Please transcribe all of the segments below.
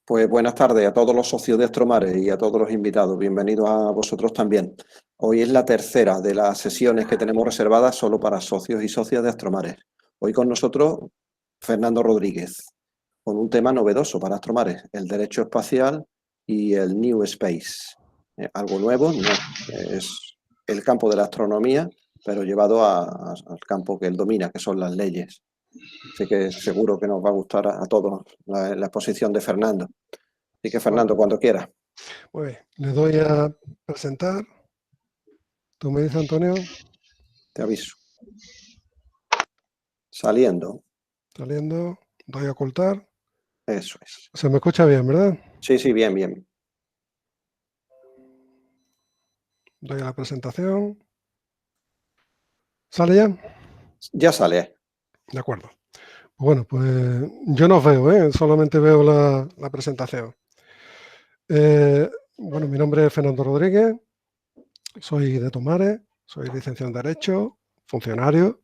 Pues buenas tardes a todos los socios de Astromares y a todos los invitados. Bienvenidos a vosotros también. Hoy es la tercera de las sesiones que tenemos reservadas solo para socios y socias de Astromares. Hoy con nosotros Fernando Rodríguez, con un tema novedoso para Astromares, el derecho espacial y el New Space. Algo nuevo, no, es el campo de la astronomía, pero llevado al campo que él domina, que son las leyes. Así que seguro que nos va a gustar a todos la exposición de Fernando. Así que Fernando, cuando quiera. Muy bien, le doy a presentar. ¿Tú me dices, Antonio? Te aviso. Saliendo. Saliendo, doy a ocultar. Eso es. Se me escucha bien, ¿verdad? Sí, sí, bien, bien. Doy a la presentación. ¿Sale ya? Ya sale. De acuerdo. Bueno, pues yo no os veo, solamente veo la presentación. Bueno, mi nombre es Fernando Rodríguez, soy de Tomares, soy licenciado en Derecho, funcionario,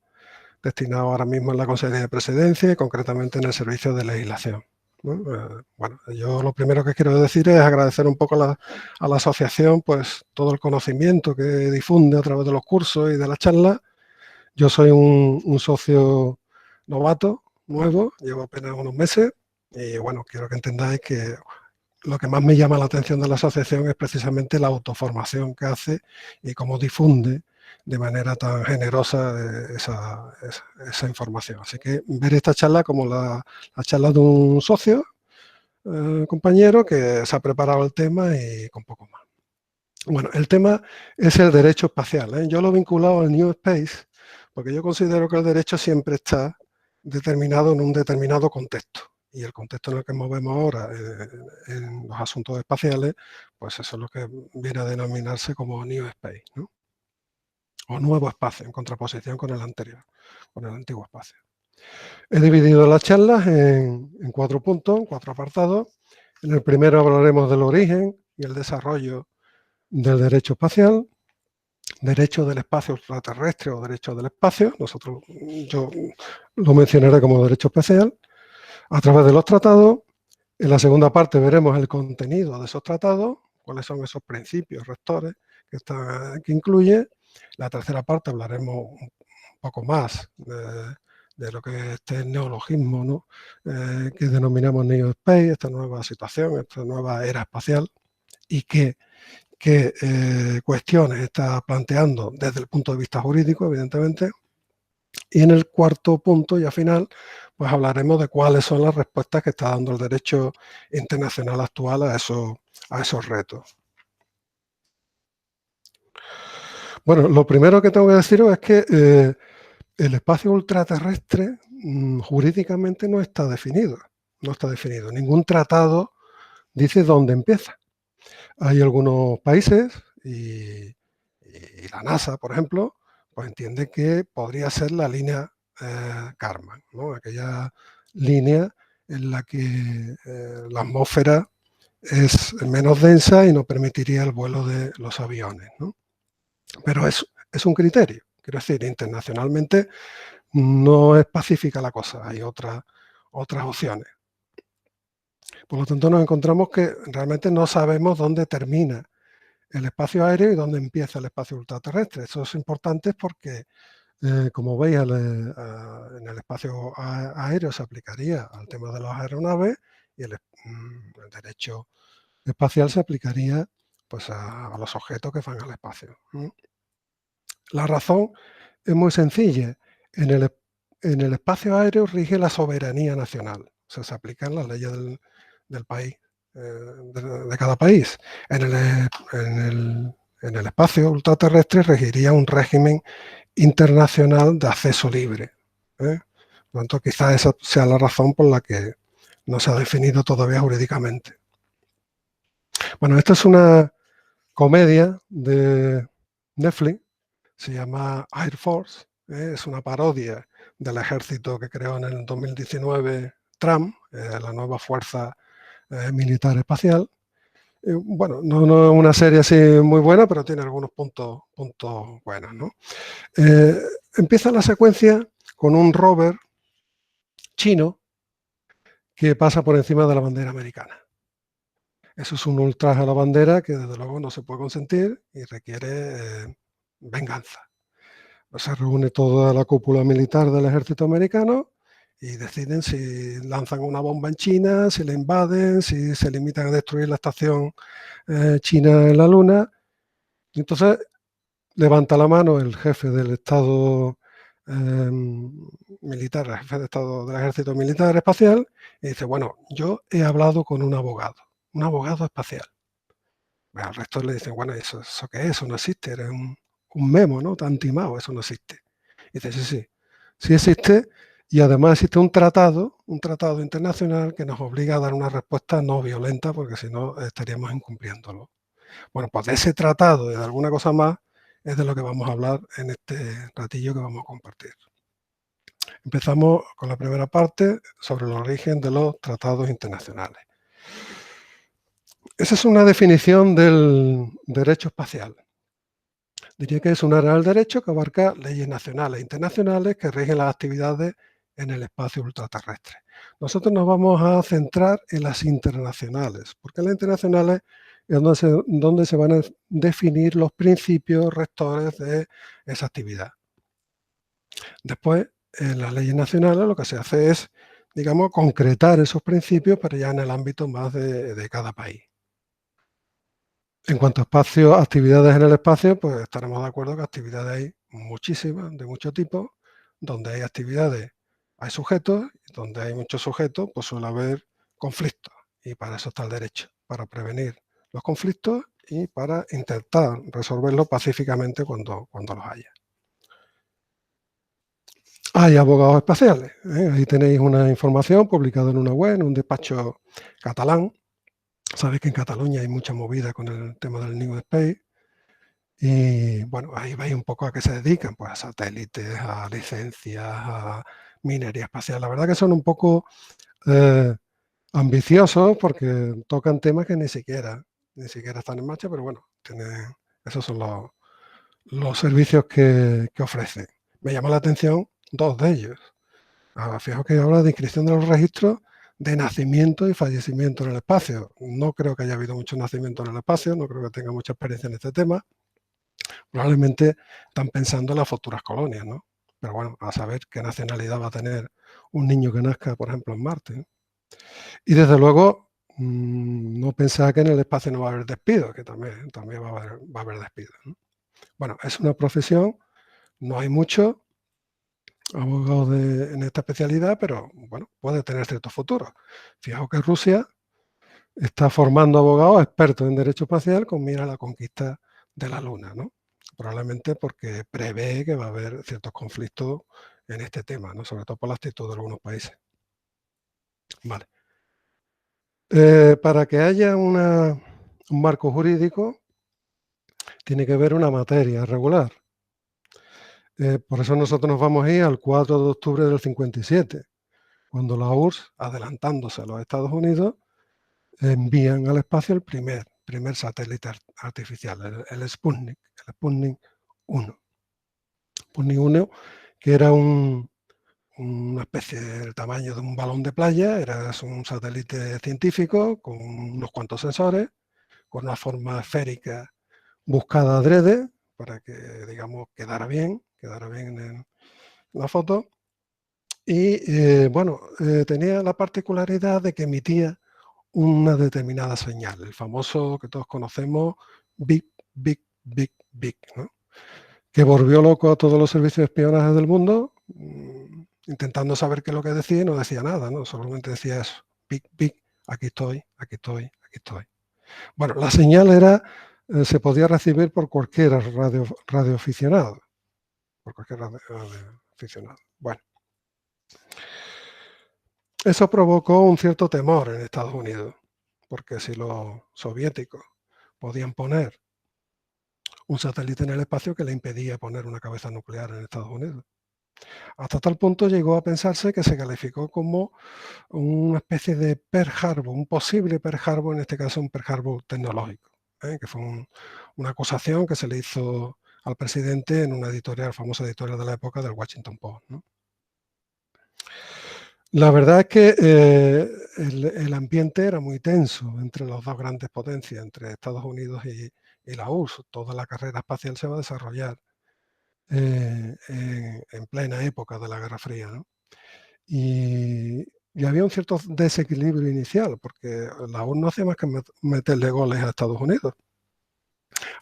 destinado ahora mismo en la Consejería de Presidencia y concretamente en el Servicio de Legislación. Bueno, yo lo primero que quiero decir es agradecer un poco a la asociación pues todo el conocimiento que difunde a través de los cursos y de las charlas. Yo soy un socio novato, nuevo, llevo apenas unos meses y bueno, quiero que entendáis que lo que más me llama la atención de la asociación es precisamente la autoformación que hace y cómo difunde de manera tan generosa esa información. Así que ver esta charla como la charla de un socio, compañero, que se ha preparado el tema y con poco más. Bueno, el tema es el derecho espacial. Yo lo he vinculado al New Space porque yo considero que el derecho siempre está determinado en un determinado contexto. Y el contexto en el que movemos ahora en los asuntos espaciales, pues eso es lo que viene a denominarse como New Space, ¿no? O nuevo espacio, en contraposición con el anterior, con el antiguo espacio. He dividido las charlas en 4 puntos, 4 apartados. En el primero hablaremos del origen y el desarrollo del derecho espacial, derecho del espacio extraterrestre o derecho del espacio. Yo lo mencionaré como derecho especial. A través de los tratados, en la segunda parte veremos el contenido de esos tratados, cuáles son esos principios rectores que incluye. La tercera parte hablaremos un poco más de lo que es este neologismo, ¿no? Que denominamos New Space, esta nueva situación, esta nueva era espacial, y qué cuestiones está planteando desde el punto de vista jurídico, evidentemente. Y en el cuarto punto, ya final, pues hablaremos de cuáles son las respuestas que está dando el derecho internacional actual a esos retos. Bueno, lo primero que tengo que deciros es que el espacio ultraterrestre jurídicamente no está definido. No está definido. Ningún tratado dice dónde empieza. Hay algunos países y la NASA, por ejemplo, pues entiende que podría ser la línea Kármán, ¿no? Aquella línea en la que la atmósfera es menos densa y no permitiría el vuelo de los aviones, ¿no? Pero es un criterio, quiero decir, internacionalmente no es pacífica la cosa, hay otras opciones. Por lo tanto, nos encontramos que realmente no sabemos dónde termina el espacio aéreo y dónde empieza el espacio ultraterrestre. Eso es importante porque, como veis, en el espacio aéreo se aplicaría al tema de las aeronaves y el derecho espacial se aplicaría pues, a los objetos que van al espacio. La razón es muy sencilla. En el espacio aéreo rige la soberanía nacional. O sea, se aplican las leyes del país, de cada país. En el espacio ultraterrestre regiría un régimen internacional de acceso libre. Por lo tanto, quizás esa sea la razón por la que no se ha definido todavía jurídicamente. Bueno, esta es una comedia de Netflix, se llama Air Force, es una parodia del ejército que creó en el 2019 Trump, la nueva fuerza militar espacial. Bueno, no es una serie así muy buena, pero tiene algunos puntos buenos, ¿no? Empieza la secuencia con un rover chino que pasa por encima de la bandera americana. Eso es un ultraje a la bandera que desde luego no se puede consentir y requiere venganza. Pues se reúne toda la cúpula militar del ejército americano y deciden si lanzan una bomba en China, si la invaden, si se limitan a destruir la estación china en la Luna. Y entonces levanta la mano el jefe del Estado militar, el jefe de Estado del Ejército Militar Espacial, y dice, bueno, yo he hablado con un abogado espacial. Bueno, al resto le dicen, bueno, ¿eso qué es? Eso no existe, eres un memo, ¿no? Te han timado, eso no existe. Y dice, sí existe, y además existe un tratado internacional que nos obliga a dar una respuesta no violenta, porque si no estaríamos incumpliéndolo. Bueno, pues de ese tratado y de alguna cosa más es de lo que vamos a hablar en este ratillo que vamos a compartir. Empezamos con la primera parte sobre el origen de los tratados internacionales. Esa es una definición del derecho espacial. Diría que es un área del derecho que abarca leyes nacionales e internacionales que rigen las actividades en el espacio ultraterrestre. Nosotros nos vamos a centrar en las internacionales, porque en las internacionales es donde se van a definir los principios rectores de esa actividad. Después, en las leyes nacionales lo que se hace es, digamos, concretar esos principios, pero ya en el ámbito más de cada país. En cuanto a actividades en el espacio, pues estaremos de acuerdo que actividades hay muchísimas, de mucho tipo. Donde hay actividades, hay sujetos, y donde hay muchos sujetos, pues suele haber conflictos. Y para eso está el derecho, para prevenir los conflictos y para intentar resolverlos pacíficamente cuando los haya. Hay abogados espaciales. Ahí tenéis una información publicada en una web, en un despacho catalán. Sabéis que en Cataluña hay mucha movida con el tema del New Space. Y bueno, ahí veis un poco a qué se dedican, pues a satélites, a licencias, a minería espacial. La verdad que son un poco ambiciosos porque tocan temas que ni siquiera están en marcha, pero bueno, esos son los servicios que ofrecen. Me llama la atención dos de ellos. Fijaos que habla de inscripción de los registros de nacimiento y fallecimiento en el espacio. No creo que haya habido mucho nacimiento en el espacio, no creo que tenga mucha experiencia en este tema. Probablemente están pensando en las futuras colonias, ¿no? Pero bueno, a saber qué nacionalidad va a tener un niño que nazca, por ejemplo, en Marte, ¿no? Y desde luego, no pensaba que en el espacio no va a haber despidos, que también va a haber despidos, ¿no? Bueno, es una profesión, no hay muchos abogados en esta especialidad, pero bueno, puede tener cierto futuro. Fijaos que Rusia está formando abogados expertos en derecho espacial con mira a la conquista de la Luna, ¿no? Probablemente porque prevé que va a haber ciertos conflictos en este tema, ¿no? Sobre todo por la actitud de algunos países. Vale. Para que haya un marco jurídico, tiene que haber una materia regular. Por eso nosotros nos vamos a ir al 4 de octubre del 57, cuando la URSS, adelantándose a los Estados Unidos, envían al espacio el primer satélite artificial, el Sputnik 1. Sputnik 1, que era una especie del tamaño de un balón de playa, era un satélite científico con unos cuantos sensores, con una forma esférica buscada adrede para que, digamos, quedara bien en la foto. Y bueno, tenía la particularidad de que emitía una determinada señal, el famoso que todos conocemos, bip, bip, bip, bip, ¿no? Que volvió loco a todos los servicios de espionaje del mundo, intentando saber qué es lo que decía y no decía nada, ¿no? Solamente decía eso, bip, bip, aquí estoy, aquí estoy, aquí estoy. Bueno, la señal se podía recibir por cualquier radioaficionado. Por cualquier radioaficionado. Bueno. Eso provocó un cierto temor en Estados Unidos, porque si los soviéticos podían poner un satélite en el espacio, que le impedía poner una cabeza nuclear en Estados Unidos. Hasta tal punto llegó a pensarse que se calificó como una especie de Pearl Harbor, un posible Pearl Harbor, en este caso un Pearl Harbor tecnológico, que fue una acusación que se le hizo al presidente en una editorial, famosa editorial de la época del Washington Post, ¿no? La verdad es que el ambiente era muy tenso entre las dos grandes potencias, entre Estados Unidos y la URSS. Toda la carrera espacial se va a desarrollar en plena época de la Guerra Fría, ¿no? Y había un cierto desequilibrio inicial, porque la URSS no hacía más que meterle goles a Estados Unidos.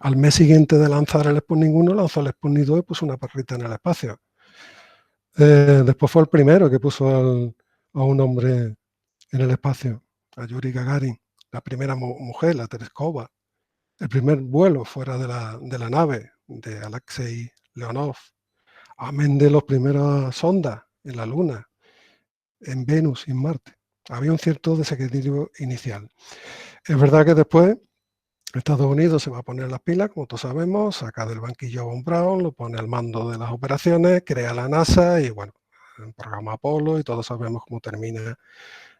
Al mes siguiente de lanzar el Sputnik 1, lanzó el Sputnik 2 y puso una perrita en el espacio. Después fue el primero que puso a un hombre en el espacio, a Yuri Gagarin, la primera mujer, la Tereskova, el primer vuelo fuera de la nave de Alexei Leonov, amén de las primeras sondas en la Luna, en Venus y en Marte. Había un cierto desequilibrio inicial. Es verdad que después Estados Unidos se va a poner las pilas, como todos sabemos, saca del banquillo a Von Braun, lo pone al mando de las operaciones, crea la NASA y, bueno, el programa Apolo, y todos sabemos cómo termina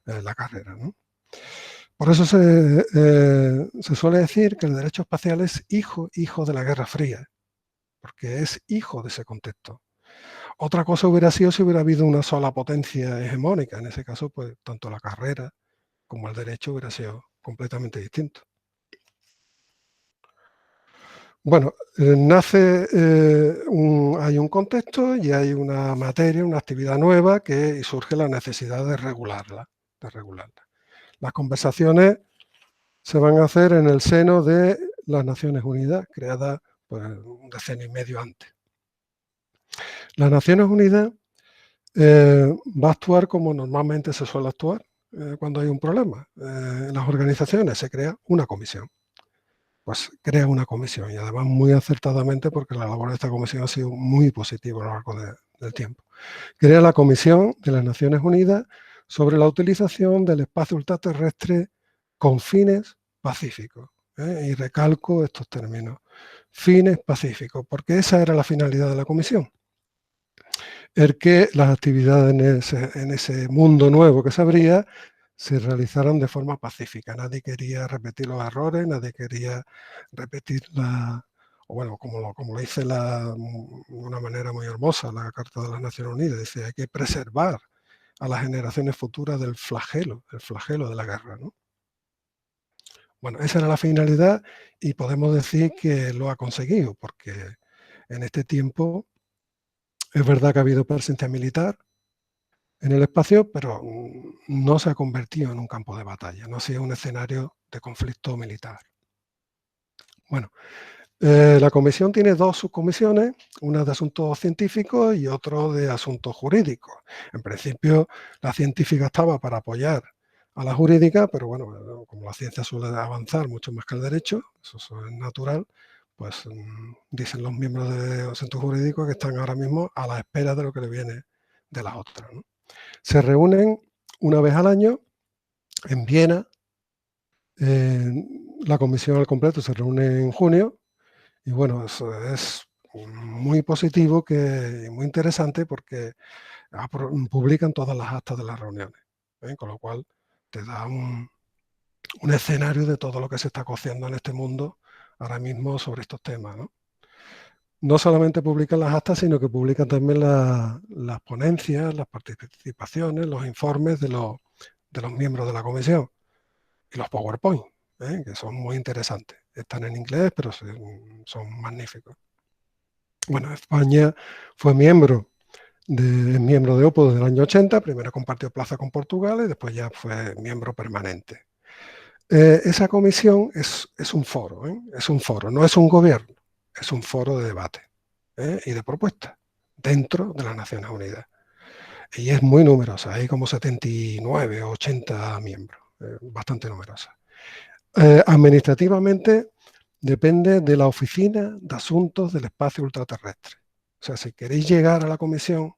la carrera, ¿no? Por eso se suele decir que el derecho espacial es hijo de la Guerra Fría, porque es hijo de ese contexto. Otra cosa hubiera sido si hubiera habido una sola potencia hegemónica. En ese caso, pues tanto la carrera como el derecho hubiera sido completamente distinto. Bueno, hay un contexto y hay una materia, una actividad nueva y surge la necesidad de regularla. Las conversaciones se van a hacer en el seno de las Naciones Unidas, creada pues, un decenio y medio antes. Las Naciones Unidas va a actuar como normalmente se suele actuar cuando hay un problema. En las organizaciones se crea una comisión. Pues crea una comisión y además muy acertadamente porque la labor de esta comisión ha sido muy positiva a lo largo del tiempo. Crea la Comisión de las Naciones Unidas sobre la utilización del espacio ultraterrestre con fines pacíficos. Y recalco estos términos, fines pacíficos, porque esa era la finalidad de la comisión. El que las actividades en ese mundo nuevo que se abría se realizaran de forma pacífica. Nadie quería repetir los errores, nadie quería repetir como lo dice de una manera muy hermosa la Carta de las Naciones Unidas, dice hay que preservar a las generaciones futuras del flagelo de la guerra, ¿no? Bueno, esa era la finalidad y podemos decir que lo ha conseguido, porque en este tiempo es verdad que ha habido presencia militar en el espacio, pero no se ha convertido en un campo de batalla, no ha sido un escenario de conflicto militar. Bueno, la comisión tiene dos subcomisiones, una de asuntos científicos y otra de asuntos jurídicos. En principio, la científica estaba para apoyar a la jurídica, pero bueno, como la ciencia suele avanzar mucho más que el derecho, eso es natural, pues dicen los miembros de asuntos jurídicos que están ahora mismo a la espera de lo que le viene de la otra, ¿no? Se reúnen una vez al año en Viena. La comisión al completo se reúne en junio y bueno, eso es muy positivo, muy interesante porque publican todas las actas de las reuniones, con lo cual te da un escenario de todo lo que se está cociendo en este mundo ahora mismo sobre estos temas, ¿no? No solamente publican las actas, sino que publican también las ponencias, las participaciones, los informes de los miembros de la comisión y los PowerPoint, que son muy interesantes. Están en inglés, pero son magníficos. Bueno, España fue miembro de OPO desde el año 80, primero compartió plaza con Portugal y después ya fue miembro permanente. Esa comisión es un foro, no es un gobierno, es un foro de debate y de propuestas dentro de las Naciones Unidas. Y es muy numerosa, hay como 79 o 80 miembros, bastante numerosa. Administrativamente depende de la Oficina de Asuntos del Espacio Ultraterrestre. O sea, si queréis llegar a la comisión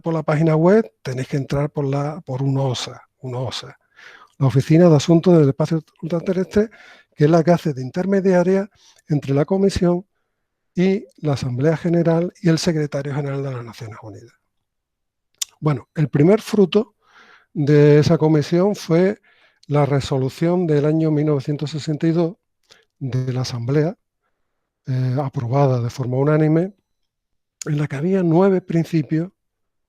por la página web, tenéis que entrar por un OSA, la Oficina de Asuntos del Espacio Ultraterrestre, que es la que hace de intermediaria entre la comisión y la Asamblea General y el Secretario General de las Naciones Unidas. Bueno, el primer fruto de esa comisión fue la resolución del año 1962 de la Asamblea, aprobada de forma unánime, en la que había 9 principios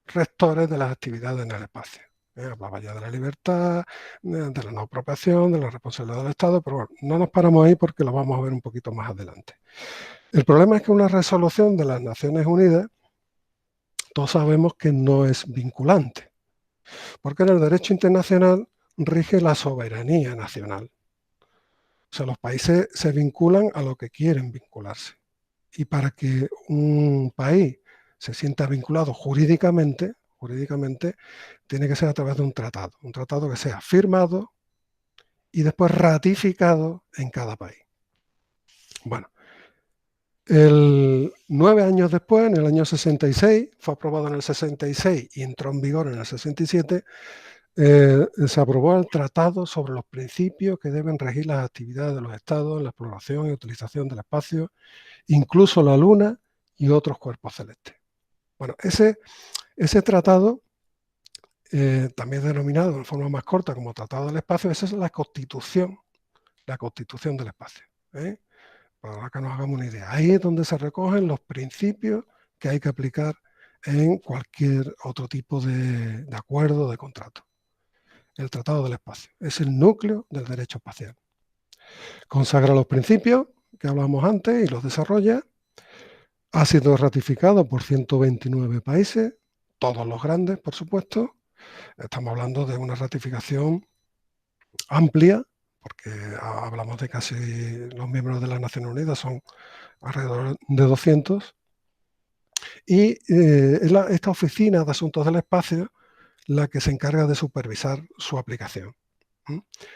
rectores de las actividades en el espacio. Hablaba ya de la libertad, de la no apropiación, de la responsabilidad del Estado, pero bueno, no nos paramos ahí porque lo vamos a ver un poquito más adelante. El problema es que una resolución de las Naciones Unidas, todos sabemos que no es vinculante, porque en el derecho internacional rige la soberanía nacional. O sea, los países se vinculan a lo que quieren vincularse. Y para que un país se sienta vinculado jurídicamente, tiene que ser a través de un tratado que sea firmado y después ratificado en cada país. Bueno, 9 años después, en el año 66, fue aprobado en el 66 y entró en vigor en el 67, se aprobó el Tratado sobre los principios que deben regir las actividades de los estados en la exploración y utilización del espacio, incluso la Luna y otros cuerpos celestes. Bueno, ese tratado, también denominado en forma más corta como Tratado del Espacio, esa es la Constitución del espacio. Para que nos hagamos una idea. Ahí es donde se recogen los principios que hay que aplicar en cualquier otro tipo de acuerdo, de contrato. El Tratado del Espacio es el núcleo del derecho espacial. Consagra los principios que hablamos antes y los desarrolla. Ha sido ratificado por 129 países, todos los grandes, por supuesto. Estamos hablando de una ratificación amplia, porque hablamos de casi los miembros de las Naciones Unidas son alrededor de 200. Y esta oficina de asuntos del espacio la que se encarga de supervisar su aplicación.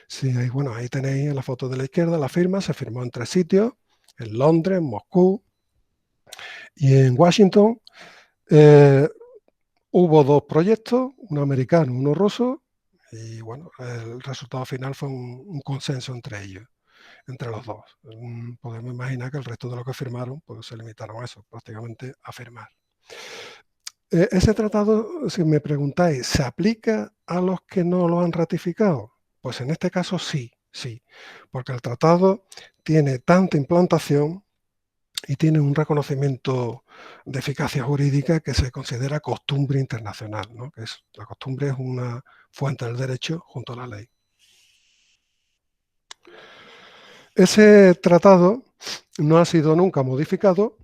Sí, bueno, ahí tenéis en la foto de la izquierda la firma, se firmó en 3 sitios, en Londres, en Moscú y en Washington. Hubo 2 proyectos, uno americano, uno ruso, y bueno, el resultado final fue un consenso entre ellos, entre los dos. Podemos imaginar que el resto de los que firmaron pues se limitaron a eso, prácticamente a firmar. Ese tratado, si me preguntáis, ¿se aplica a los que no lo han ratificado? Pues en este caso sí, porque el tratado tiene tanta implantación y tiene un reconocimiento de eficacia jurídica que se considera costumbre internacional, ¿no? La costumbre es una fuente del derecho junto a la ley. Ese tratado no ha sido nunca modificado,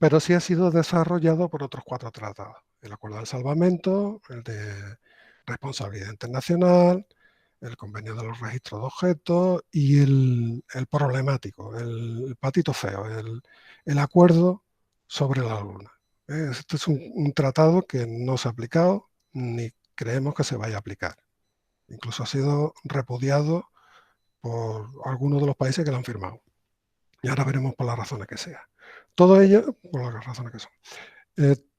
pero sí ha sido desarrollado por otros 4 tratados. El Acuerdo del Salvamento, el de Responsabilidad Internacional, el Convenio de los Registros de Objetos y el problemático, el patito feo, el Acuerdo sobre la Luna. Este es un tratado que no se ha aplicado ni creemos que se vaya a aplicar. Incluso ha sido repudiado por algunos de los países que lo han firmado. Y ahora veremos por las razones que sea. Todo ello, por las razones que son,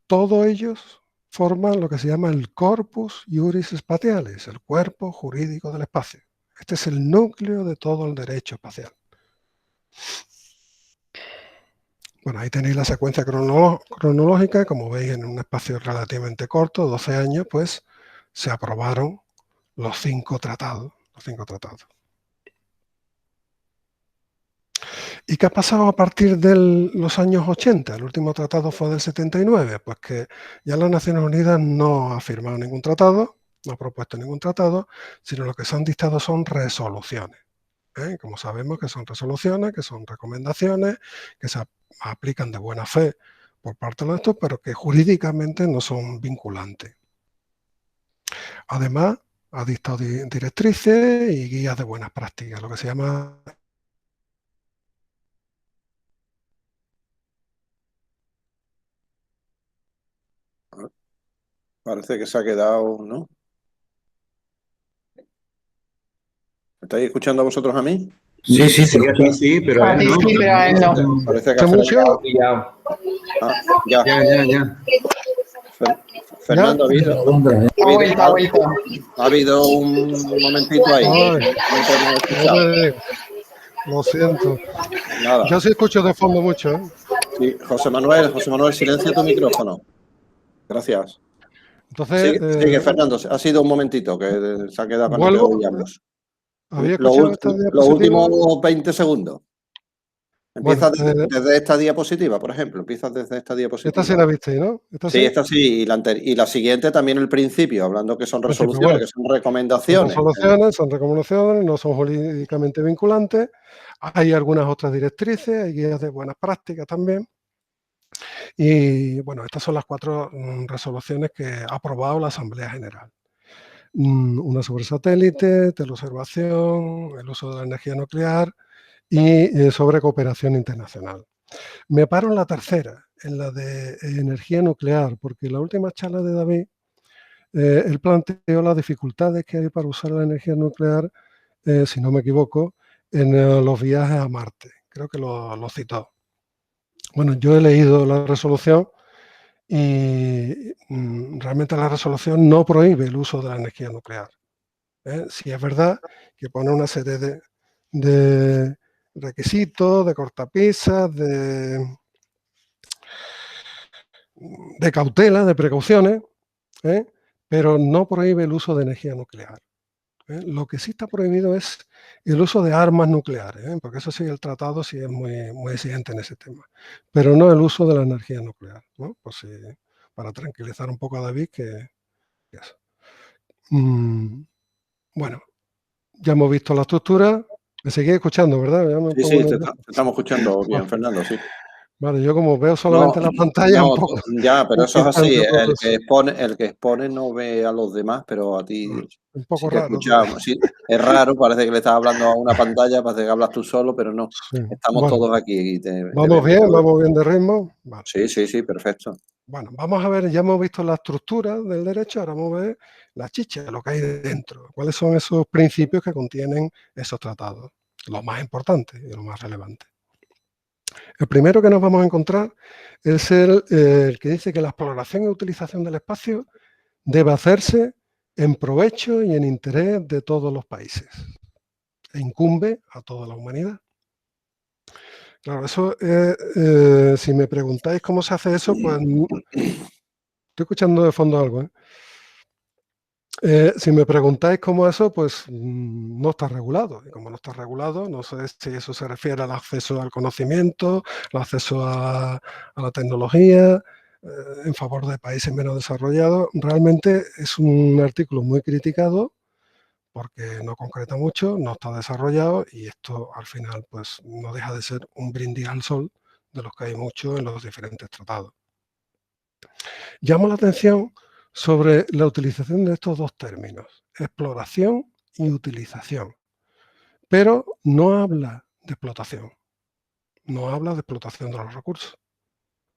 todos ellos forman lo que se llama el corpus iuris spatialis, el cuerpo jurídico del espacio. Este es el núcleo de todo el derecho espacial. Bueno, ahí tenéis la secuencia cronológica, como veis en un espacio relativamente corto, 12 años, pues se aprobaron los 5 tratados. ¿Y qué ha pasado a partir de los años 80? El último tratado fue del 79, pues que ya las Naciones Unidas no ha firmado ningún tratado, no ha propuesto ningún tratado, sino lo que se han dictado son resoluciones. Como sabemos que son resoluciones, que son recomendaciones, que se aplican de buena fe por parte de estos, pero que jurídicamente no son vinculantes. Además, ha dictado directrices y guías de buenas prácticas, lo que se llama... Parece que se ha quedado, ¿no? ¿Me estáis escuchando a vosotros a mí? Sí, pero a él no. Sí, pero a él no. Parece que ha frenado. Ya. Fernando, ha habido un momentito ahí. Ay, lo siento. Nada. Yo sí escucho de fondo mucho. Sí, José Manuel, silencia tu micrófono. Gracias. Entonces, sigue, Fernando, ha sido un momentito que se ha quedado con vuelvo. el que oíamos. ¿Había escuchado esta Los diapositiva? últimos 20 segundos. Empiezas Bueno, desde esta diapositiva, por ejemplo. Empiezas desde esta diapositiva. esta sí la visteis, ¿no? ¿Esta sí, esta sí. Y la siguiente también el principio, hablando que son resoluciones, bueno, que son recomendaciones. son recomendaciones, no son jurídicamente vinculantes. Hay algunas otras directrices, hay guías de buenas prácticas también. Y bueno, estas son las 4 resoluciones que ha aprobado la Asamblea General. Una sobre satélite, teleobservación, el uso de la energía nuclear y sobre cooperación internacional. Me paro en la tercera, en la de energía nuclear, porque en la última charla de David, él planteó las dificultades que hay para usar la energía nuclear, si no me equivoco, en los viajes a Marte. Creo que lo citó. Bueno, yo he leído la resolución y realmente la resolución no prohíbe el uso de la energía nuclear. Sí es verdad que pone una serie de requisitos, de cortapisas, de cautela, de precauciones, pero no prohíbe el uso de energía nuclear. Lo que sí está prohibido es el uso de armas nucleares, porque eso sí, el tratado sí es muy exigente en ese tema, pero no el uso de la energía nuclear, ¿no? Pues sí, para tranquilizar un poco a David que eso. Bueno, ya hemos visto la estructura. Me seguís escuchando, ¿verdad? Sí, te estamos escuchando bien, Fernando, sí. Vale, yo como veo solamente la pantalla, no, un poco. ya, pero eso es así. El que expone no ve a los demás, pero a ti Un poco sí te raro. escuchamos. Sí, es raro, parece que le estás hablando a una pantalla, parece que hablas tú solo, pero no. Sí. Estamos Bueno, todos aquí. ¿vamos bien de ritmo? Vale. Sí, perfecto. Bueno, vamos a ver, ya hemos visto la estructura del derecho, ahora vamos a ver la chicha, lo que hay dentro. ¿Cuáles son esos principios que contienen esos tratados? Lo más importante y lo más relevante. El primero que nos vamos a encontrar es el que dice que la exploración y utilización del espacio debe hacerse en provecho y en interés de todos los países. E incumbe a toda la humanidad. Claro, eso, si me preguntáis cómo se hace eso, pues estoy escuchando de fondo algo. Si me preguntáis cómo eso, pues no está regulado. Y como no está regulado, no sé si eso se refiere al acceso al conocimiento, al acceso a la tecnología, en favor de países menos desarrollados. Realmente es un artículo muy criticado porque no concreta mucho, no está desarrollado y esto al final pues no deja de ser un brindis al sol de los que hay mucho en los diferentes tratados. Llamo la atención sobre la utilización de estos 2 términos, exploración y utilización, pero no habla de explotación, no habla de explotación de los recursos.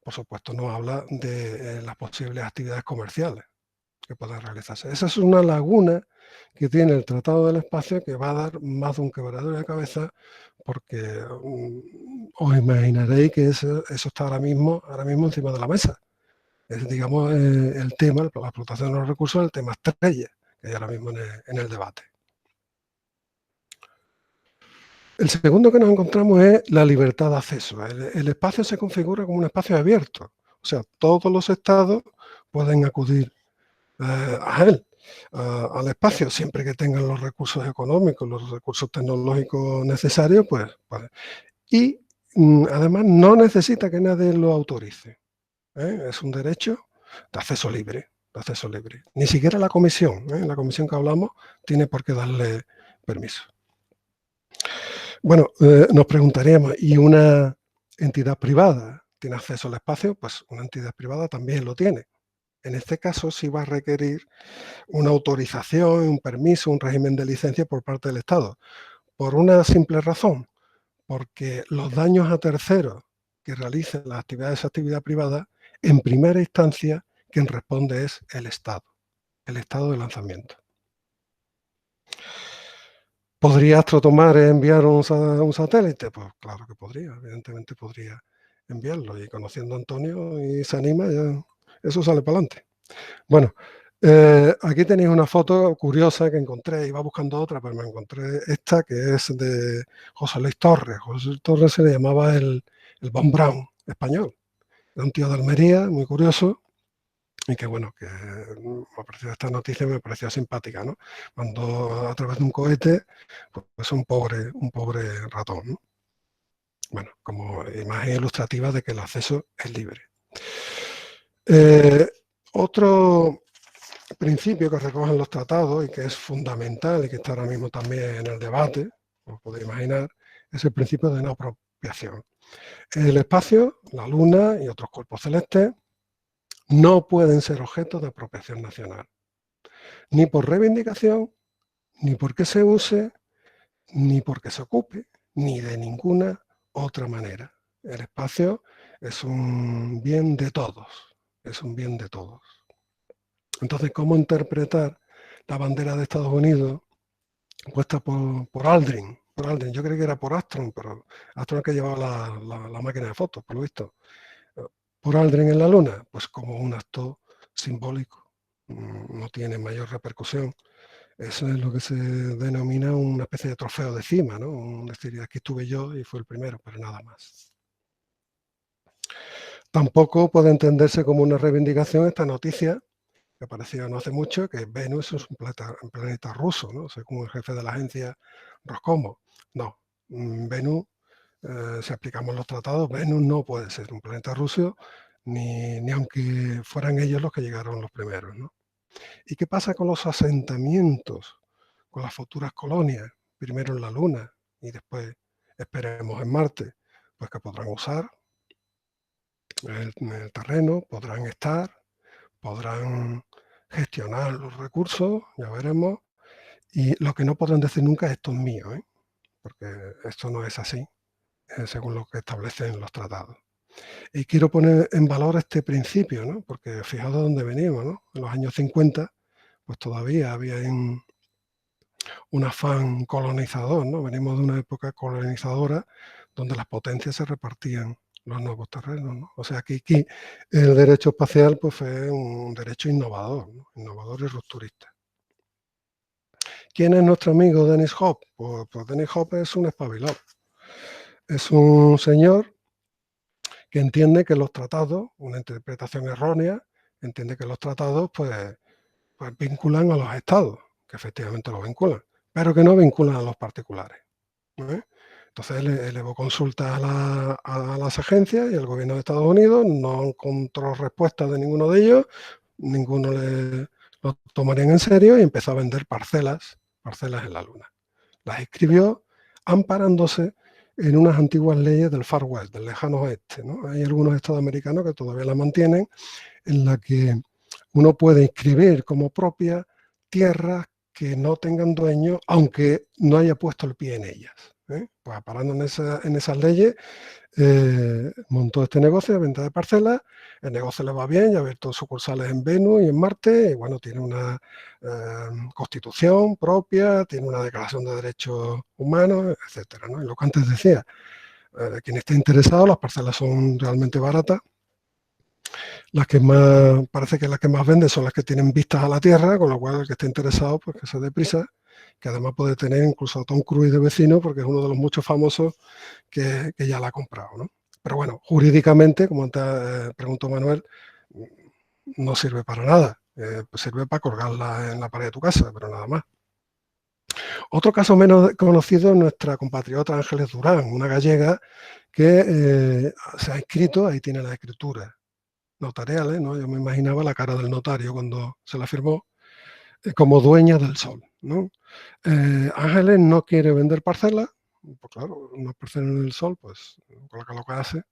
Por supuesto, no habla de las posibles actividades comerciales que puedan realizarse. Esa es una laguna que tiene el Tratado del Espacio que va a dar más de un quebradero de cabeza porque os imaginaréis que eso está ahora mismo encima de la mesa. Es, digamos, el tema, la explotación de los recursos, el tema estrella que hay ahora mismo en el debate. El segundo que nos encontramos es la libertad de acceso. El espacio se configura como un espacio abierto. O sea, todos los estados pueden acudir a él, al espacio, siempre que tengan los recursos económicos, los recursos tecnológicos necesarios, pues. Y además no necesita que nadie lo autorice. Es un derecho de acceso libre, Ni siquiera la comisión que hablamos, tiene por qué darle permiso. Bueno, nos preguntaríamos, ¿y una entidad privada tiene acceso al espacio? Pues una entidad privada también lo tiene. En este caso sí va a requerir una autorización, un permiso, un régimen de licencia por parte del Estado. Por una simple razón, porque los daños a terceros que realicen esa actividad privada, en primera instancia, quien responde es el Estado de lanzamiento. ¿Podría Astrotomar enviar un satélite? Pues claro que podría, evidentemente podría enviarlo. Y conociendo a Antonio y se anima, ya eso sale para adelante. Bueno, aquí tenéis una foto curiosa que encontré, iba buscando otra, pero me encontré esta que es de José Luis Torres. José Luis Torres se le llamaba el Von Braun español. Era un tío de Almería, muy curioso, y que bueno, que me pareció esta noticia, me pareció simpática, ¿no? Mandó a través de un cohete, pues un pobre ratón, ¿no? Bueno, como imagen ilustrativa de que el acceso es libre. Otro principio que recogen los tratados y que es fundamental y que está ahora mismo también en el debate, como podéis imaginar, es el principio de no apropiación. El espacio, la Luna y otros cuerpos celestes no pueden ser objeto de apropiación nacional, ni por reivindicación, ni porque se use, ni porque se ocupe, ni de ninguna otra manera. El espacio es un bien de todos, es un bien de todos. Entonces, ¿cómo interpretar la bandera de Estados Unidos puesta por Aldrin? Por Aldrin, yo creí que era por Armstrong, pero Armstrong que llevaba la máquina de fotos, por lo visto. Por Aldrin en la Luna, pues como un acto simbólico, no tiene mayor repercusión. Eso es lo que se denomina una especie de trofeo de cima, ¿no? Decir, aquí estuve yo y fue el primero, pero nada más. Tampoco puede entenderse como una reivindicación esta noticia, que apareció no hace mucho, que Venus es un planeta ruso, ¿no? Según el jefe de la agencia Roscosmos. No, Venus, si aplicamos los tratados, Venus no puede ser un planeta ruso, ni aunque fueran ellos los que llegaron los primeros, ¿no? ¿Y qué pasa con los asentamientos, con las futuras colonias? Primero en la Luna y después esperemos en Marte, pues que podrán usar el terreno, podrán estar, podrán gestionar los recursos, ya veremos, y lo que no podrán decir nunca es esto es mío, ¿eh? Porque esto no es así, según lo que establecen los tratados. Y quiero poner en valor este principio, ¿no? Porque fijaos de dónde venimos, ¿no? En los años 50, pues todavía había un afán colonizador, ¿no? Venimos de una época colonizadora donde las potencias se repartían los nuevos terrenos, ¿no? O sea que aquí el derecho espacial pues fue un derecho innovador, ¿no? Innovador y rupturista. ¿Quién es nuestro amigo Dennis Hope? Pues Dennis Hope es un espabilado. Es un señor que entiende que los tratados, una interpretación errónea, entiende que los tratados pues vinculan a los estados, que efectivamente los vinculan, pero que no vinculan a los particulares, ¿eh? Entonces él elevó consultas a las agencias y el gobierno de Estados Unidos no encontró respuesta de ninguno de ellos, ninguno lo tomarían en serio y empezó a vender parcelas en la Luna. Las escribió amparándose en unas antiguas leyes del Far West, del lejano oeste, ¿no? Hay algunos estados americanos que todavía la mantienen, en la que uno puede inscribir como propia tierras que no tengan dueño, aunque no haya puesto el pie en ellas, ¿eh? Pues parando en esas leyes, montó este negocio de venta de parcelas. El negocio le va bien, ya ha abierto sucursales en Venus y en Marte, y bueno, tiene una constitución propia, tiene una declaración de derechos humanos, etcétera, ¿no? Y lo que antes decía, quien esté interesado, las parcelas son realmente baratas. Las que más, parece que las que más venden son las que tienen vistas a la Tierra, con lo cual el que esté interesado, pues que se dé prisa, que además puede tener incluso a Tom Cruise de vecino, porque es uno de los muchos famosos que ya la ha comprado, ¿no? Pero bueno, jurídicamente, como antes preguntó Manuel, no sirve para nada. Pues sirve para colgarla en la pared de tu casa, pero nada más. Otro caso menos conocido es nuestra compatriota Ángeles Durán, una gallega que se ha inscrito, ahí tiene la escritura notariales, ¿no? Yo me imaginaba la cara del notario cuando se la firmó, como dueña del sol, ¿no? Ángeles no quiere vender parcelas, pues claro, una parcela en el sol, pues con lo que hace.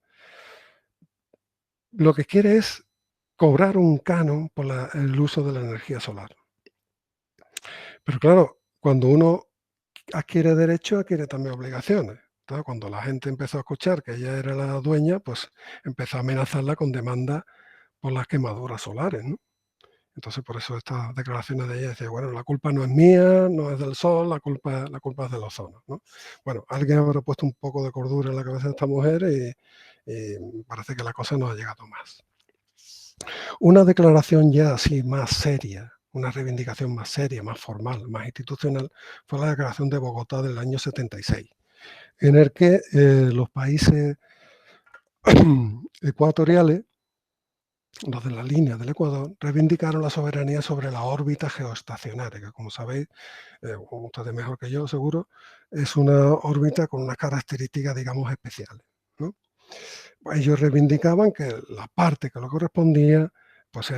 Lo que quiere es cobrar un canon por el uso de la energía solar. Pero claro, cuando uno adquiere derechos, adquiere también obligaciones. Entonces, cuando la gente empezó a escuchar que ella era la dueña, pues empezó a amenazarla con demandas por las quemaduras solares, ¿no? Entonces, por eso estas declaraciones de ella decía, bueno, la culpa no es mía, no es del sol, la culpa es del ozono, ¿no? Bueno, alguien habrá puesto un poco de cordura en la cabeza de esta mujer y parece que la cosa no ha llegado más. Una declaración ya así más seria, una reivindicación más seria, más formal, más institucional, fue la declaración de Bogotá del año 76, en el que los países ecuatoriales, los de la línea del Ecuador, reivindicaron la soberanía sobre la órbita geoestacionaria, que como sabéis, ustedes mejor que yo seguro, es una órbita con unas características, digamos, especiales. Pues ellos reivindicaban que la parte que le correspondía pues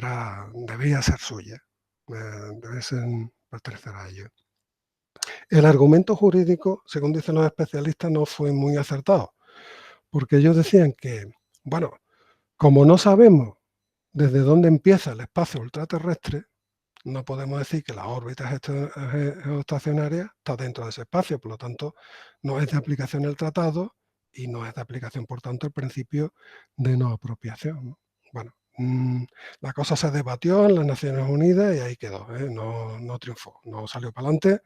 debía ser suya, debía pertenecer a ellos. El argumento jurídico, según dicen los especialistas, no fue muy acertado, porque ellos decían que, bueno, como no sabemos desde dónde empieza el espacio ultraterrestre, no podemos decir que la órbita geoestacionaria está dentro de ese espacio, por lo tanto, no es de aplicación el tratado y no es de aplicación, por tanto, el principio de no apropiación, ¿no? Bueno, la cosa se debatió en las Naciones Unidas y ahí quedó, no triunfó, no salió para adelante,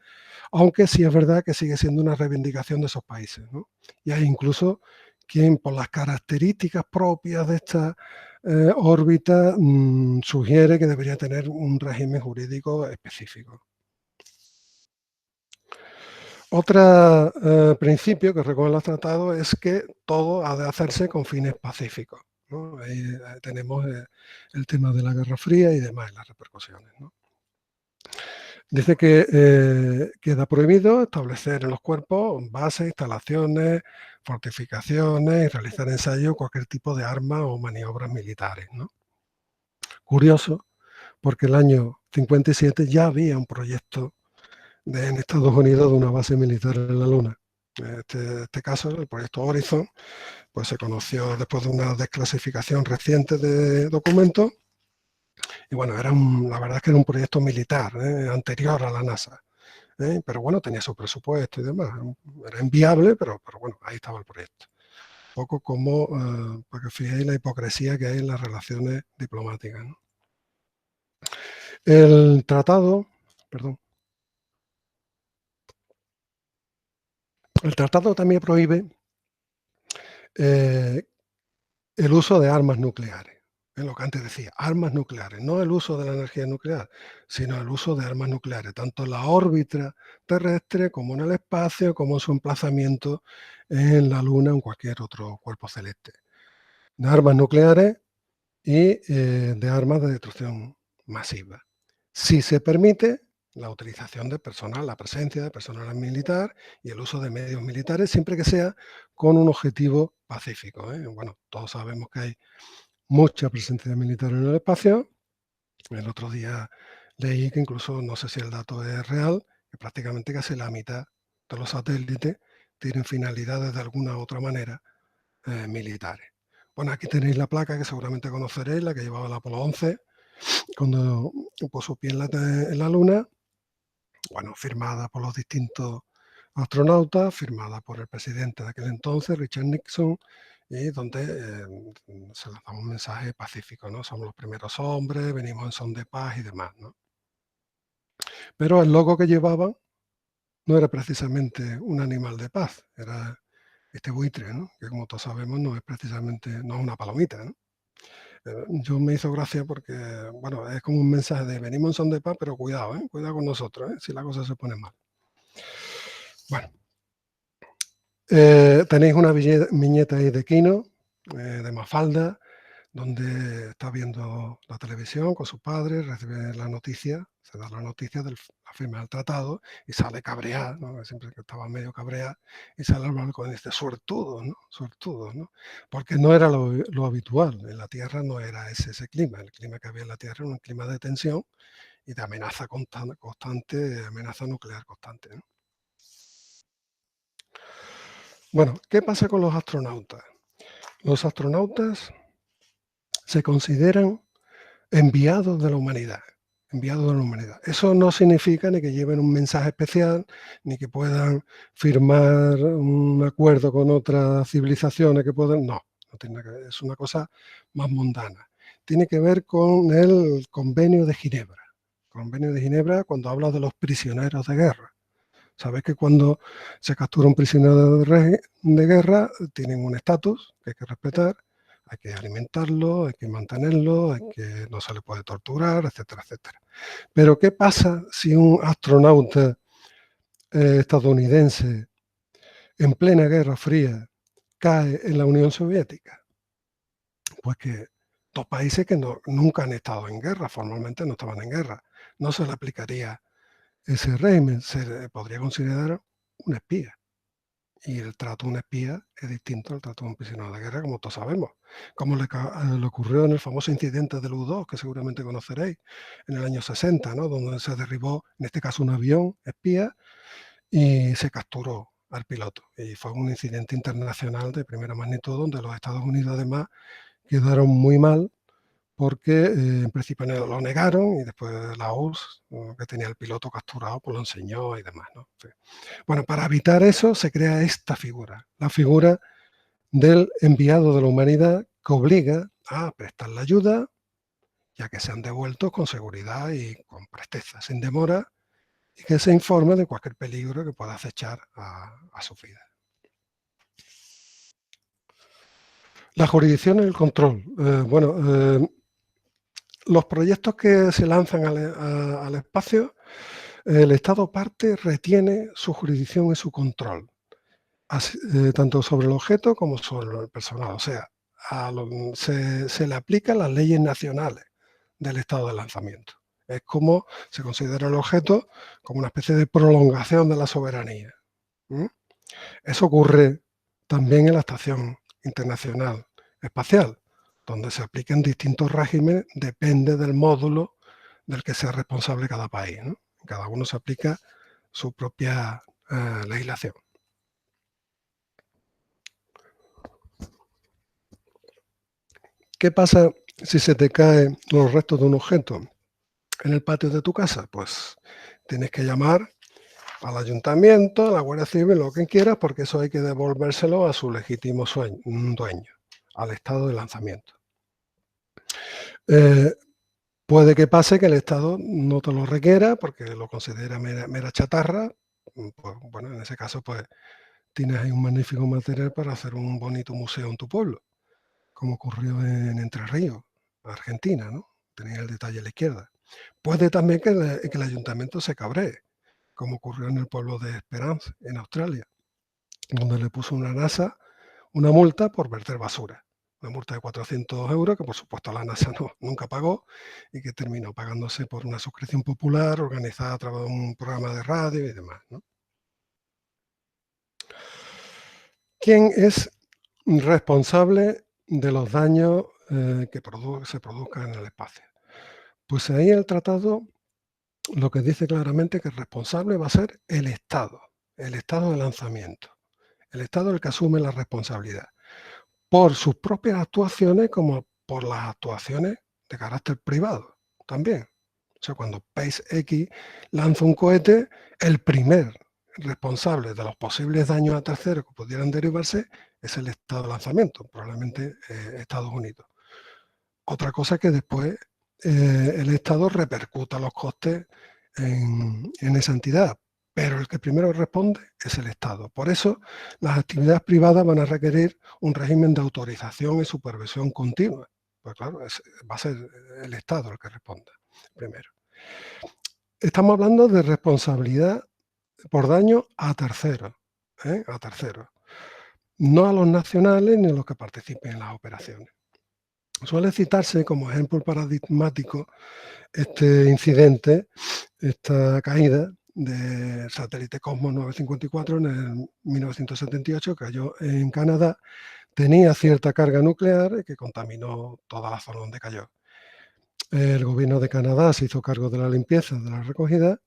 aunque sí es verdad que sigue siendo una reivindicación de esos países, ¿no? Y hay incluso quien, por las características propias de esta órbita, sugiere que debería tener un régimen jurídico específico. Otro principio que recogen los tratados es que todo ha de hacerse con fines pacíficos, ¿no? Ahí tenemos el tema de la Guerra Fría y demás, las repercusiones, ¿no? Dice que queda prohibido establecer en los cuerpos bases, instalaciones, fortificaciones y realizar ensayos, cualquier tipo de armas o maniobras militares, ¿no? Curioso, porque el año 57 ya había un proyecto en Estados Unidos de una base militar en la Luna. Este caso, el proyecto Horizon, pues se conoció después de una desclasificación reciente de documentos. Y bueno, la verdad es que era un proyecto militar, anterior a la NASA. Pero bueno, tenía su presupuesto y demás. Era inviable, pero bueno, ahí estaba el proyecto. Un poco como, para que fijéis la hipocresía que hay en las relaciones diplomáticas, ¿no? El tratado también prohíbe el uso de armas nucleares. Es lo que antes decía, armas nucleares, no el uso de la energía nuclear, sino el uso de armas nucleares, tanto en la órbita terrestre como en el espacio, como en su emplazamiento en la Luna o en cualquier otro cuerpo celeste. De armas nucleares y de armas de destrucción masiva. Si se permite la utilización de personal, la presencia de personal militar y el uso de medios militares, siempre que sea con un objetivo pacífico. Bueno, todos sabemos que hay mucha presencia militar en el espacio. El otro día leí que incluso, no sé si el dato es real, que prácticamente casi la mitad de los satélites tienen finalidades de alguna u otra manera militares. Bueno, aquí tenéis la placa que seguramente conoceréis, la que llevaba el Apolo 11, cuando puso pie en la Luna, bueno, firmada por los distintos astronautas, firmada por el presidente de aquel entonces, Richard Nixon, y donde se lanzaba un mensaje pacífico, ¿no? Somos los primeros hombres, venimos en son de paz y demás, ¿no? Pero el logo que llevaban no era precisamente un animal de paz, era este buitre, ¿no? Que como todos sabemos no es una palomita, ¿no? Yo me hizo gracia porque, bueno, es como un mensaje de venimos en son de paz, pero cuidado, cuidado con nosotros, si la cosa se pone mal. Bueno, tenéis una viñeta ahí de Kino, de Mafalda, donde está viendo la televisión con su padre, recibe la noticia, se da la noticia de la firma del tratado y sale cabreada, ¿no? Siempre que estaba medio cabreada, y sale al balcón y dice, suertudos, ¿no? Suertudos, ¿no? Porque no era lo habitual, en la Tierra no era ese clima, el clima que había en la Tierra era un clima de tensión y de amenaza constante, amenaza nuclear constante, ¿no? Bueno, ¿qué pasa con los astronautas? Los astronautas se consideran enviados de la humanidad. Enviados de la humanidad. Eso no significa ni que lleven un mensaje especial, ni que puedan firmar un acuerdo con otras civilizaciones que puedan. No tiene nada que ver. Es una cosa más mundana. Tiene que ver con el Convenio de Ginebra. Convenio de Ginebra cuando habla de los prisioneros de guerra. Sabes que cuando se captura un prisionero de guerra tienen un estatus que hay que respetar, hay que alimentarlo, hay que mantenerlo, no se le puede torturar, etcétera, etcétera. Pero ¿qué pasa si un astronauta estadounidense en plena Guerra Fría cae en la Unión Soviética? Pues que dos países que nunca han estado en guerra, formalmente no estaban en guerra, no se le aplicaría ese régimen, se podría considerar un espía. Y el trato a un espía es distinto al trato a un prisionero de guerra, como todos sabemos. Como le ocurrió en el famoso incidente del U-2, que seguramente conoceréis, en el año 60, ¿no? Donde se derribó, en este caso, un avión espía y se capturó al piloto. Y fue un incidente internacional de primera magnitud, donde los Estados Unidos, además, quedaron muy mal porque en principio lo negaron y después la URSS, que tenía el piloto capturado, pues lo enseñó y demás, ¿no? Sí. Bueno, para evitar eso se crea esta figura, la figura del enviado de la humanidad que obliga a prestar la ayuda, ya que sean devueltos con seguridad y con presteza, sin demora, y que se informe de cualquier peligro que pueda acechar a su vida. La jurisdicción y el control. Los proyectos que se lanzan al espacio, el Estado parte retiene su jurisdicción y su control, tanto sobre el objeto como sobre el personal. O sea, se le aplican las leyes nacionales del estado de lanzamiento. Es como se considera el objeto como una especie de prolongación de la soberanía. Eso ocurre también en la Estación Internacional Espacial, donde se aplican distintos regímenes, depende del módulo del que sea responsable cada país, ¿no? Cada uno se aplica su propia legislación. ¿Qué pasa si se te caen los restos de un objeto en el patio de tu casa? Pues tienes que llamar al ayuntamiento, a la Guardia Civil, lo que quieras, porque eso hay que devolvérselo a su legítimo dueño, al estado de lanzamiento. Puede que pase que el Estado no te lo requiera porque lo considera mera chatarra. Pues, bueno, en ese caso, pues tienes ahí un magnífico material para hacer un bonito museo en tu pueblo, como ocurrió en Entre Ríos, Argentina, ¿no? Tenía el detalle a la izquierda. Puede también que el ayuntamiento se cabree, como ocurrió en el pueblo de Esperance, en Australia, donde le puso una NASA una multa por verter basura. Una multa de 400 euros que, por supuesto, la NASA nunca pagó y que terminó pagándose por una suscripción popular organizada a través de un programa de radio y demás, ¿no? ¿Quién es responsable de los daños que se produzcan en el espacio? Pues ahí el tratado lo que dice claramente que el responsable va a ser el Estado de lanzamiento. El Estado es el que asume la responsabilidad por sus propias actuaciones como por las actuaciones de carácter privado también. O sea, cuando SpaceX lanza un cohete, el primer responsable de los posibles daños a terceros que pudieran derivarse es el Estado de lanzamiento, probablemente Estados Unidos. Otra cosa es que después el Estado repercuta los costes en esa entidad, pero el que primero responde es el Estado. Por eso las actividades privadas van a requerir un régimen de autorización y supervisión continua. Pues claro, va a ser el Estado el que responda primero. Estamos hablando de responsabilidad por daño a terceros, a terceros, no a los nacionales ni a los que participen en las operaciones. Suele citarse como ejemplo paradigmático este incidente, esta caída del satélite Cosmos 954 en el 1978, que cayó en Canadá, tenía cierta carga nuclear que contaminó toda la zona donde cayó. El gobierno de Canadá se hizo cargo de la limpieza, de la recogida,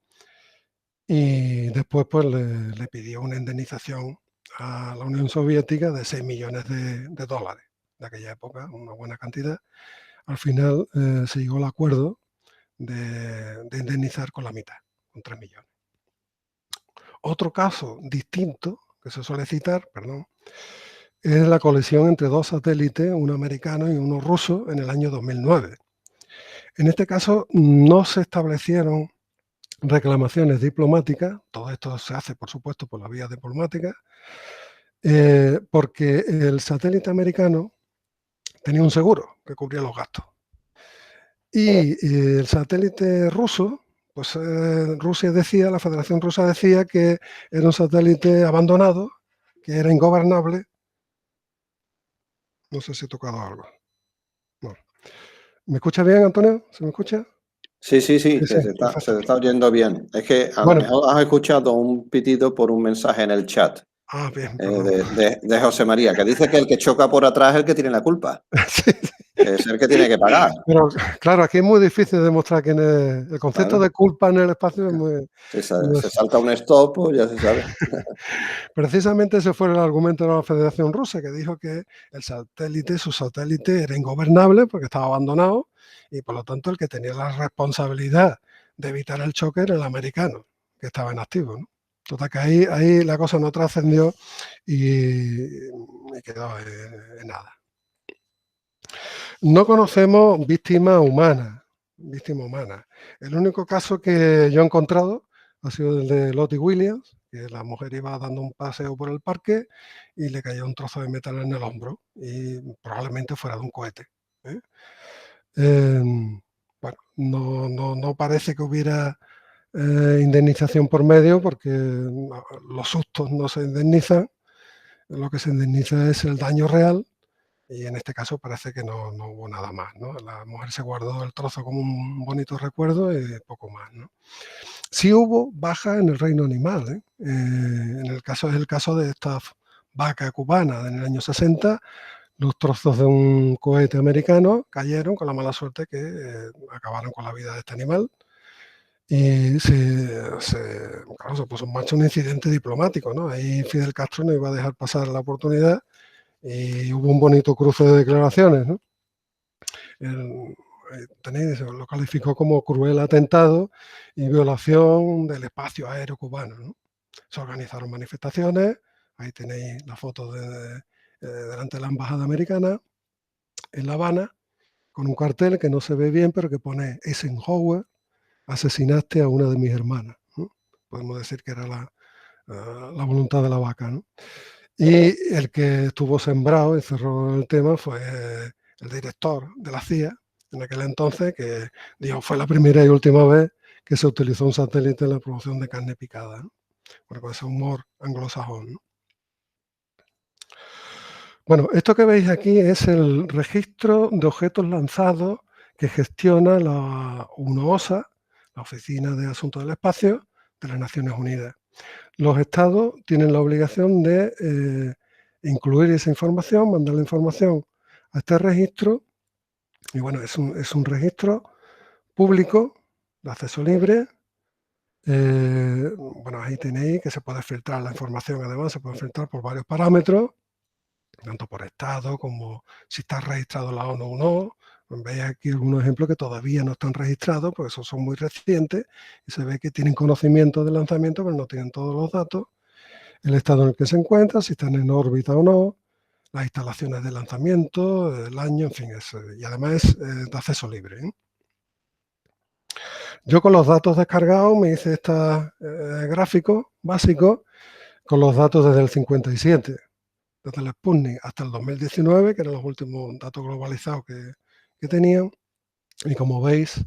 y después pues, le pidió una indemnización a la Unión Soviética de 6 millones de dólares de aquella época, una buena cantidad. Al final se llegó al acuerdo de indemnizar con la mitad, con 3 millones. Otro caso distinto que se suele citar, es la colisión entre dos satélites, uno americano y uno ruso, en el año 2009. En este caso no se establecieron reclamaciones diplomáticas, todo esto se hace, por supuesto, por la vía diplomática, porque el satélite americano tenía un seguro que cubría los gastos. Y el satélite ruso, pues la Federación Rusa decía que era un satélite abandonado, que era ingobernable. No sé si he tocado algo. No. ¿Me escucha bien, Antonio? ¿Se me escucha? Sí, se te está oyendo bien. Es que a lo mejor has escuchado un pitido por un mensaje en el chat. Ah, bien, perdón. De José María, que dice que el que choca por atrás es el que tiene la culpa. Sí. Es el que tiene que pagar. Pero claro, aquí es muy difícil demostrar quién es. El concepto Claro. de culpa en el espacio es muy... Se salta un stop, pues ya se sabe. Precisamente ese fue el argumento de la Federación Rusa, que dijo que su satélite era ingobernable porque estaba abandonado y por lo tanto el que tenía la responsabilidad de evitar el choque era el americano, que estaba en activo, ¿no? Total, que ahí la cosa no trascendió y quedó en nada. No conocemos víctimas humanas. El único caso que yo he encontrado ha sido el de Lottie Williams, que la mujer iba dando un paseo por el parque y le cayó un trozo de metal en el hombro y probablemente fuera de un cohete. Bueno, no parece que hubiera indemnización por medio porque los sustos no se indemnizan, lo que se indemniza es el daño real. Y en este caso parece que no hubo nada más, ¿no? La mujer se guardó el trozo como un bonito recuerdo y poco más, ¿no? Sí hubo bajas en el reino animal, ¿eh? Es el caso de esta vaca cubana en el año 60. Los trozos de un cohete americano cayeron con la mala suerte que acabaron con la vida de este animal. Y claro, se puso en marcha un incidente diplomático, ¿no? Ahí Fidel Castro no iba a dejar pasar la oportunidad y hubo un bonito cruce de declaraciones, ¿no? Lo calificó como cruel atentado y violación del espacio aéreo cubano, ¿no? Se organizaron manifestaciones, ahí tenéis la foto delante de la embajada americana en La Habana, con un cartel que no se ve bien, pero que pone Eisenhower, asesinaste a una de mis hermanas, ¿no? Podemos decir que era la voluntad de la vaca, ¿no? Y el que estuvo sembrado y cerró el tema fue el director de la CIA en aquel entonces, que dijo fue la primera y última vez que se utilizó un satélite en la producción de carne picada, ¿no? Bueno, con ese humor anglosajón, ¿no? Bueno, esto que veis aquí es el registro de objetos lanzados que gestiona la UNOOSA, la Oficina de Asuntos del Espacio de las Naciones Unidas. Los estados tienen la obligación de incluir esa información, mandar la información a este registro. Y bueno, es un registro público, de acceso libre. Bueno, ahí tenéis que se puede filtrar la información, además se puede filtrar por varios parámetros, tanto por estado como si está registrado la ONU o no. Veis aquí algunos ejemplos que todavía no están registrados, porque esos son muy recientes, y se ve que tienen conocimiento del lanzamiento, pero no tienen todos los datos. El estado en el que se encuentra, si están en órbita o no, las instalaciones de lanzamiento, el año, en fin, y además es de acceso libre, ¿eh? Yo con los datos descargados me hice este gráfico básico con los datos desde el 57, desde el Sputnik hasta el 2019, que eran los últimos datos globalizados que tenían, y como veis,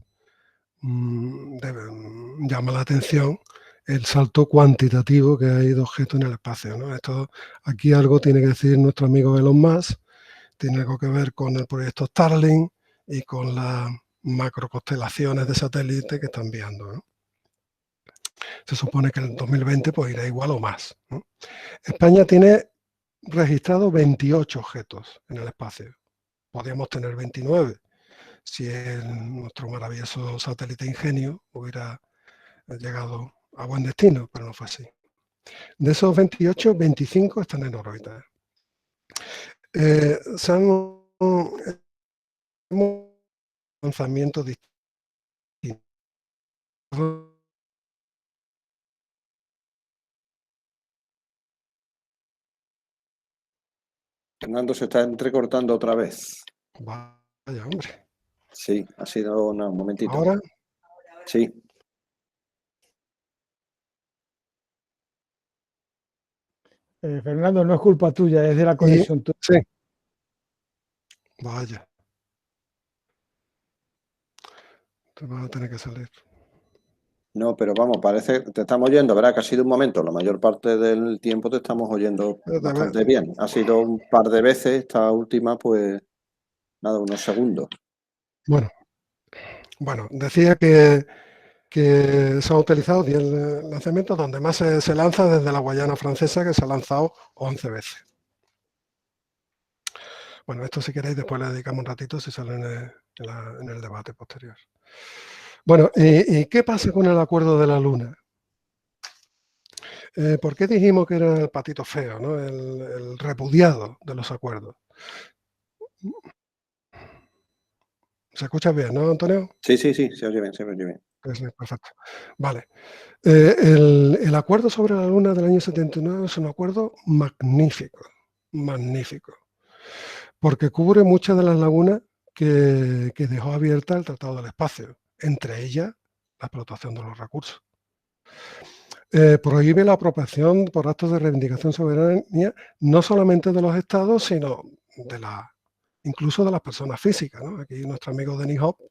llama la atención el salto cuantitativo que hay de objetos en el espacio, ¿no? Esto, aquí algo tiene que decir nuestro amigo Elon Musk, tiene algo que ver con el proyecto Starlink y con las macroconstelaciones de satélites que están enviando, ¿no? Se supone que en el 2020 pues irá igual o más, ¿no? España tiene registrado 28 objetos en el espacio. Podríamos tener 29 si nuestro maravilloso satélite Ingenio hubiera llegado a buen destino, pero no fue así. De esos 28, 25 están en órbita. Se han lanzamientos distintos. Fernando se está entrecortando otra vez. Vaya, hombre. Sí, ha sido un momentito. ¿Ahora? Sí. Fernando, no es culpa tuya, es de la conexión tuya. Sí. Vaya. Te vas a tener que salir. No, pero vamos, parece que te estamos oyendo, ¿verdad? Que ha sido un momento, la mayor parte del tiempo te estamos oyendo bastante bien. Ha sido un par de veces, esta última, pues, nada, unos segundos. Bueno, decía que que se han utilizado 10 lanzamientos, donde más se lanza desde la Guayana Francesa, que se ha lanzado 11 veces. Bueno, esto si queréis después le dedicamos un ratito si sale en el debate posterior. Bueno, ¿y qué pasa con el acuerdo de la Luna? ¿Por qué dijimos que era el patito feo, ¿no? El repudiado de los acuerdos? ¿Se escucha bien, no, Antonio? Sí, se oye bien, se oye bien. Perfecto. Vale. El acuerdo sobre la Luna del año 79 es un acuerdo magnífico, magnífico, porque cubre muchas de las lagunas que dejó abierta el Tratado del Espacio, entre ellas la explotación de los recursos. Prohíbe la apropiación por actos de reivindicación soberanía no solamente de los estados, sino incluso de las personas físicas, ¿no? Aquí nuestro amigo Dennis Hope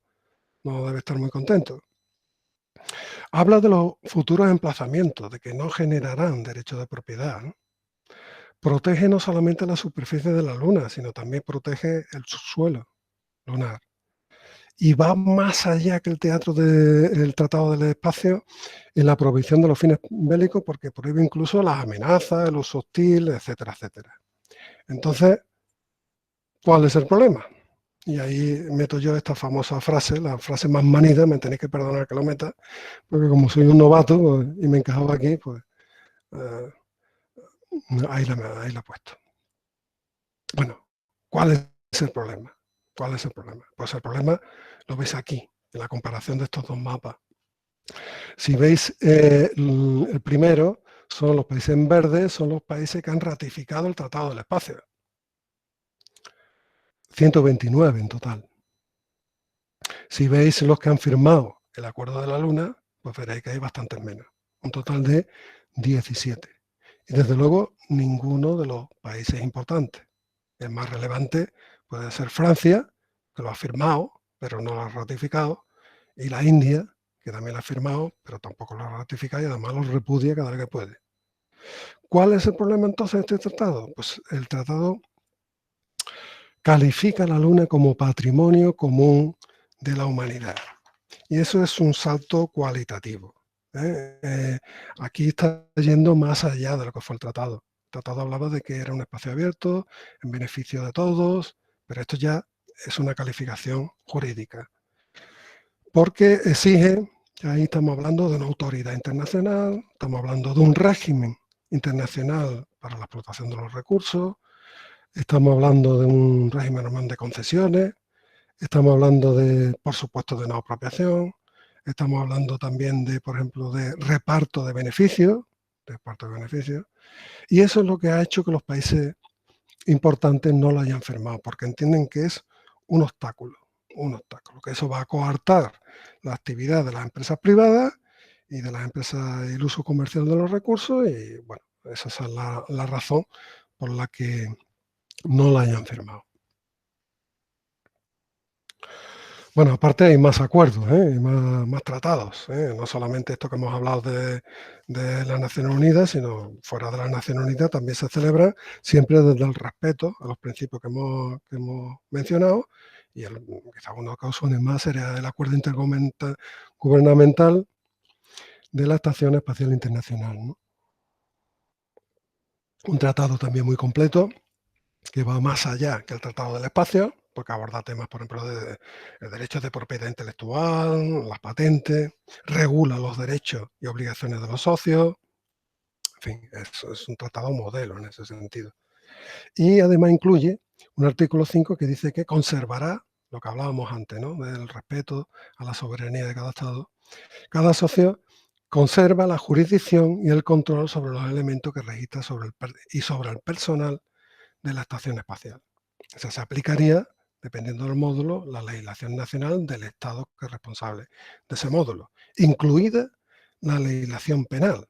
no debe estar muy contento. Habla de los futuros emplazamientos, de que no generarán derechos de propiedad, ¿no? Protege no solamente la superficie de la Luna, sino también protege el subsuelo lunar. Y va más allá que el Tratado del Espacio en la prohibición de los fines bélicos, porque prohíbe incluso las amenazas, el uso hostil, etcétera, etcétera. Entonces, ¿cuál es el problema? Y ahí meto yo esta famosa frase, la frase más manida, me tenéis que perdonar que lo meta, porque como soy un novato pues, y me encajaba aquí, pues ahí la he puesto. Bueno, ¿cuál es el problema? ¿Cuál es el problema? Pues el problema lo veis aquí, en la comparación de estos dos mapas. Si veis, el primero son los países en verde, son los países que han ratificado el Tratado del Espacio. 129 en total. Si veis los que han firmado el Acuerdo de la Luna, pues veréis que hay bastantes menos. Un total de 17. Y desde luego, ninguno de los países importantes. El más relevante puede ser Francia, que lo ha firmado, pero no lo ha ratificado, y la India, que también lo ha firmado, pero tampoco lo ha ratificado y además lo repudia cada vez que puede. ¿Cuál es el problema entonces de este tratado? Pues el tratado califica la Luna como patrimonio común de la humanidad. Y eso es un salto cualitativo. Aquí está yendo más allá de lo que fue el tratado. El tratado hablaba de que era un espacio abierto, en beneficio de todos, pero esto ya es una calificación jurídica. Porque exige, ahí estamos hablando de una autoridad internacional, estamos hablando de un régimen internacional para la explotación de los recursos, estamos hablando de un régimen normal de concesiones, estamos hablando de, por supuesto, de no apropiación, estamos hablando también de, por ejemplo, de reparto de beneficios, y eso es lo que ha hecho que los países importantes no lo hayan firmado, porque entienden que es un obstáculo, que eso va a coartar la actividad de las empresas privadas y de las empresas y el uso comercial de los recursos, y bueno, esa es la razón por la que no la hayan firmado. Bueno, aparte hay más acuerdos, más tratados, no solamente esto que hemos hablado de las Naciones Unidas, sino fuera de las Naciones Unidas también se celebra siempre desde el respeto a los principios que hemos mencionado, y quizá uno que os suene más sería el Acuerdo Intergubernamental de la Estación Espacial Internacional, ¿no? Un tratado también muy completo, que va más allá que el Tratado del Espacio, porque aborda temas, por ejemplo, de derechos de propiedad intelectual, las patentes, regula los derechos y obligaciones de los socios. En fin, es un tratado modelo en ese sentido. Y además incluye un artículo 5 que dice que conservará lo que hablábamos antes, ¿no? Del respeto a la soberanía de cada Estado. Cada socio conserva la jurisdicción y el control sobre los elementos que registra sobre el personal de la estación espacial. O sea, se aplicaría, dependiendo del módulo, la legislación nacional del Estado que es responsable de ese módulo, incluida la legislación penal,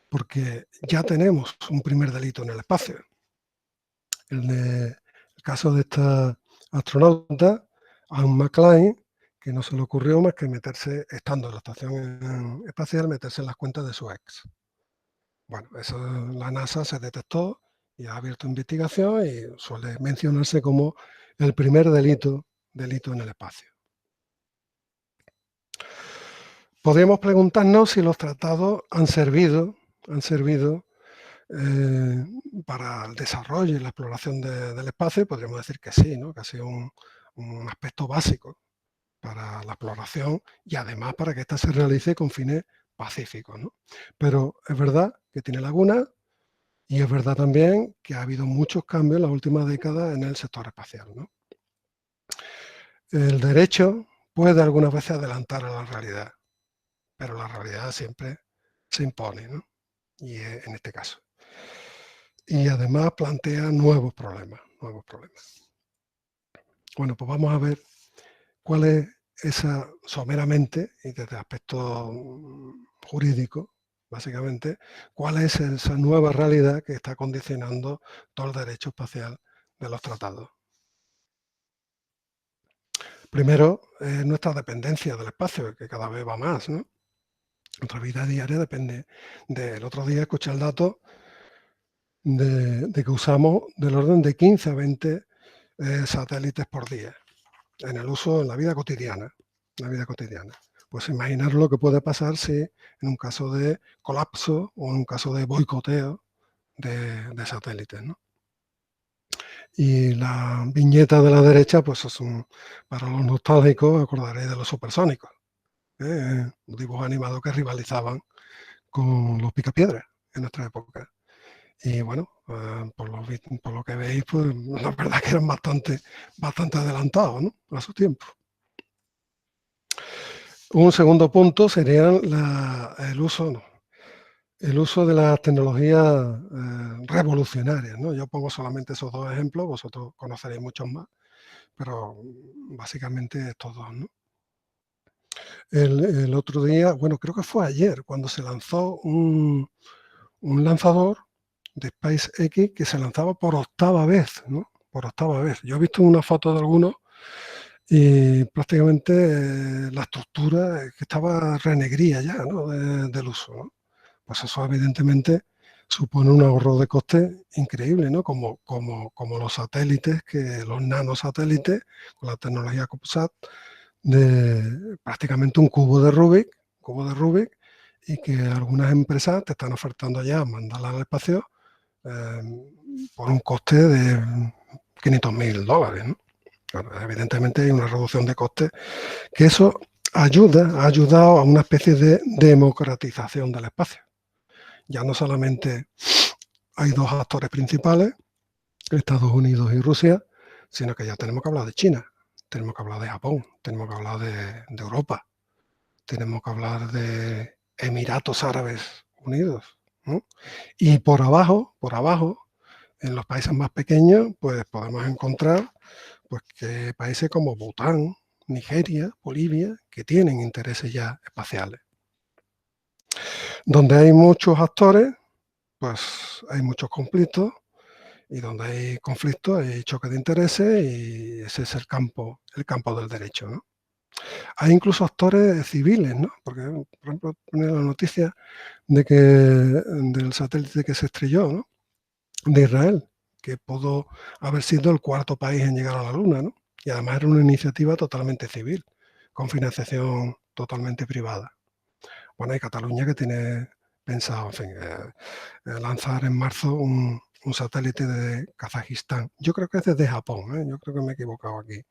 porque ya tenemos un primer delito en el espacio. El caso de esta astronauta, Anne McClain, que no se le ocurrió más que meterse, estando en la estación espacial, meterse en las cuentas de su ex. Bueno, eso la NASA se detectó y ha abierto investigación y suele mencionarse como el primer delito en el espacio. Podríamos preguntarnos si los tratados han servido para el desarrollo y la exploración del espacio, y podríamos decir que sí, ¿no? Que ha sido un aspecto básico para la exploración y además para que ésta se realice con fines pacíficos, ¿no? Pero es verdad que tiene lagunas y es verdad también que ha habido muchos cambios en las últimas décadas en el sector espacial, ¿no? El derecho puede algunas veces adelantar a la realidad, pero la realidad siempre se impone, ¿no? Y en este caso. Y además plantea nuevos problemas. Bueno, pues vamos a ver cuál es esa, someramente, y desde el aspecto jurídico, básicamente, cuál es esa nueva realidad que está condicionando todo el derecho espacial de los tratados. Primero, nuestra dependencia del espacio, que cada vez va más, ¿no? Nuestra vida diaria depende del otro día, escuché el dato de que usamos del orden de 15 a 20 satélites por día en el uso en la vida cotidiana. Pues imaginar lo que puede pasar si en un caso de colapso o en un caso de boicoteo de satélites, ¿no? Y la viñeta de la derecha, pues es para los nostálgicos, acordaréis de los supersónicos, los dibujos animados que rivalizaban con los picapiedras en nuestra época. Y bueno, por lo que veis, pues la verdad que eran bastante adelantados, ¿no? A su tiempo. Un segundo punto sería el uso de las tecnologías revolucionarias, ¿no? Yo pongo solamente esos dos ejemplos, vosotros conoceréis muchos más, pero básicamente estos dos, ¿no? El otro día, bueno, creo que fue ayer, cuando se lanzó un lanzador de SpaceX que se lanzaba por octava vez, ¿no? Por octava vez. Yo he visto una foto de algunos y prácticamente la estructura que estaba renegría ya, ¿no? del uso, ¿no? Pues eso evidentemente supone un ahorro de coste increíble, ¿no? Como los satélites, los nanosatélites, con la tecnología CubeSat, de prácticamente un cubo de Rubik, y que algunas empresas te están ofertando ya mandarla al espacio por un coste de $500.000, ¿no? Bueno, evidentemente hay una reducción de costes, que eso ha ayudado a una especie de democratización del espacio. Ya no solamente hay dos actores principales, Estados Unidos y Rusia, sino que ya tenemos que hablar de China, tenemos que hablar de Japón, tenemos que hablar de Europa, tenemos que hablar de Emiratos Árabes Unidos, ¿no? Y por abajo, en los países más pequeños, pues podemos encontrar pues, que países como Bután, Nigeria, Bolivia, que tienen intereses ya espaciales. Donde hay muchos actores, pues hay muchos conflictos, y donde hay conflictos hay choque de intereses, y ese es el campo del derecho, ¿no? Hay incluso actores civiles, ¿no? Porque, por ejemplo, pone la noticia del satélite que se estrelló, ¿no? De Israel, que pudo haber sido el cuarto país en llegar a la Luna, ¿no? Y además era una iniciativa totalmente civil, con financiación totalmente privada. Bueno, hay Cataluña que tiene pensado, en fin, lanzar en marzo un satélite de Kazajistán. Yo creo que es desde Japón, ¿eh? Yo creo que me he equivocado aquí.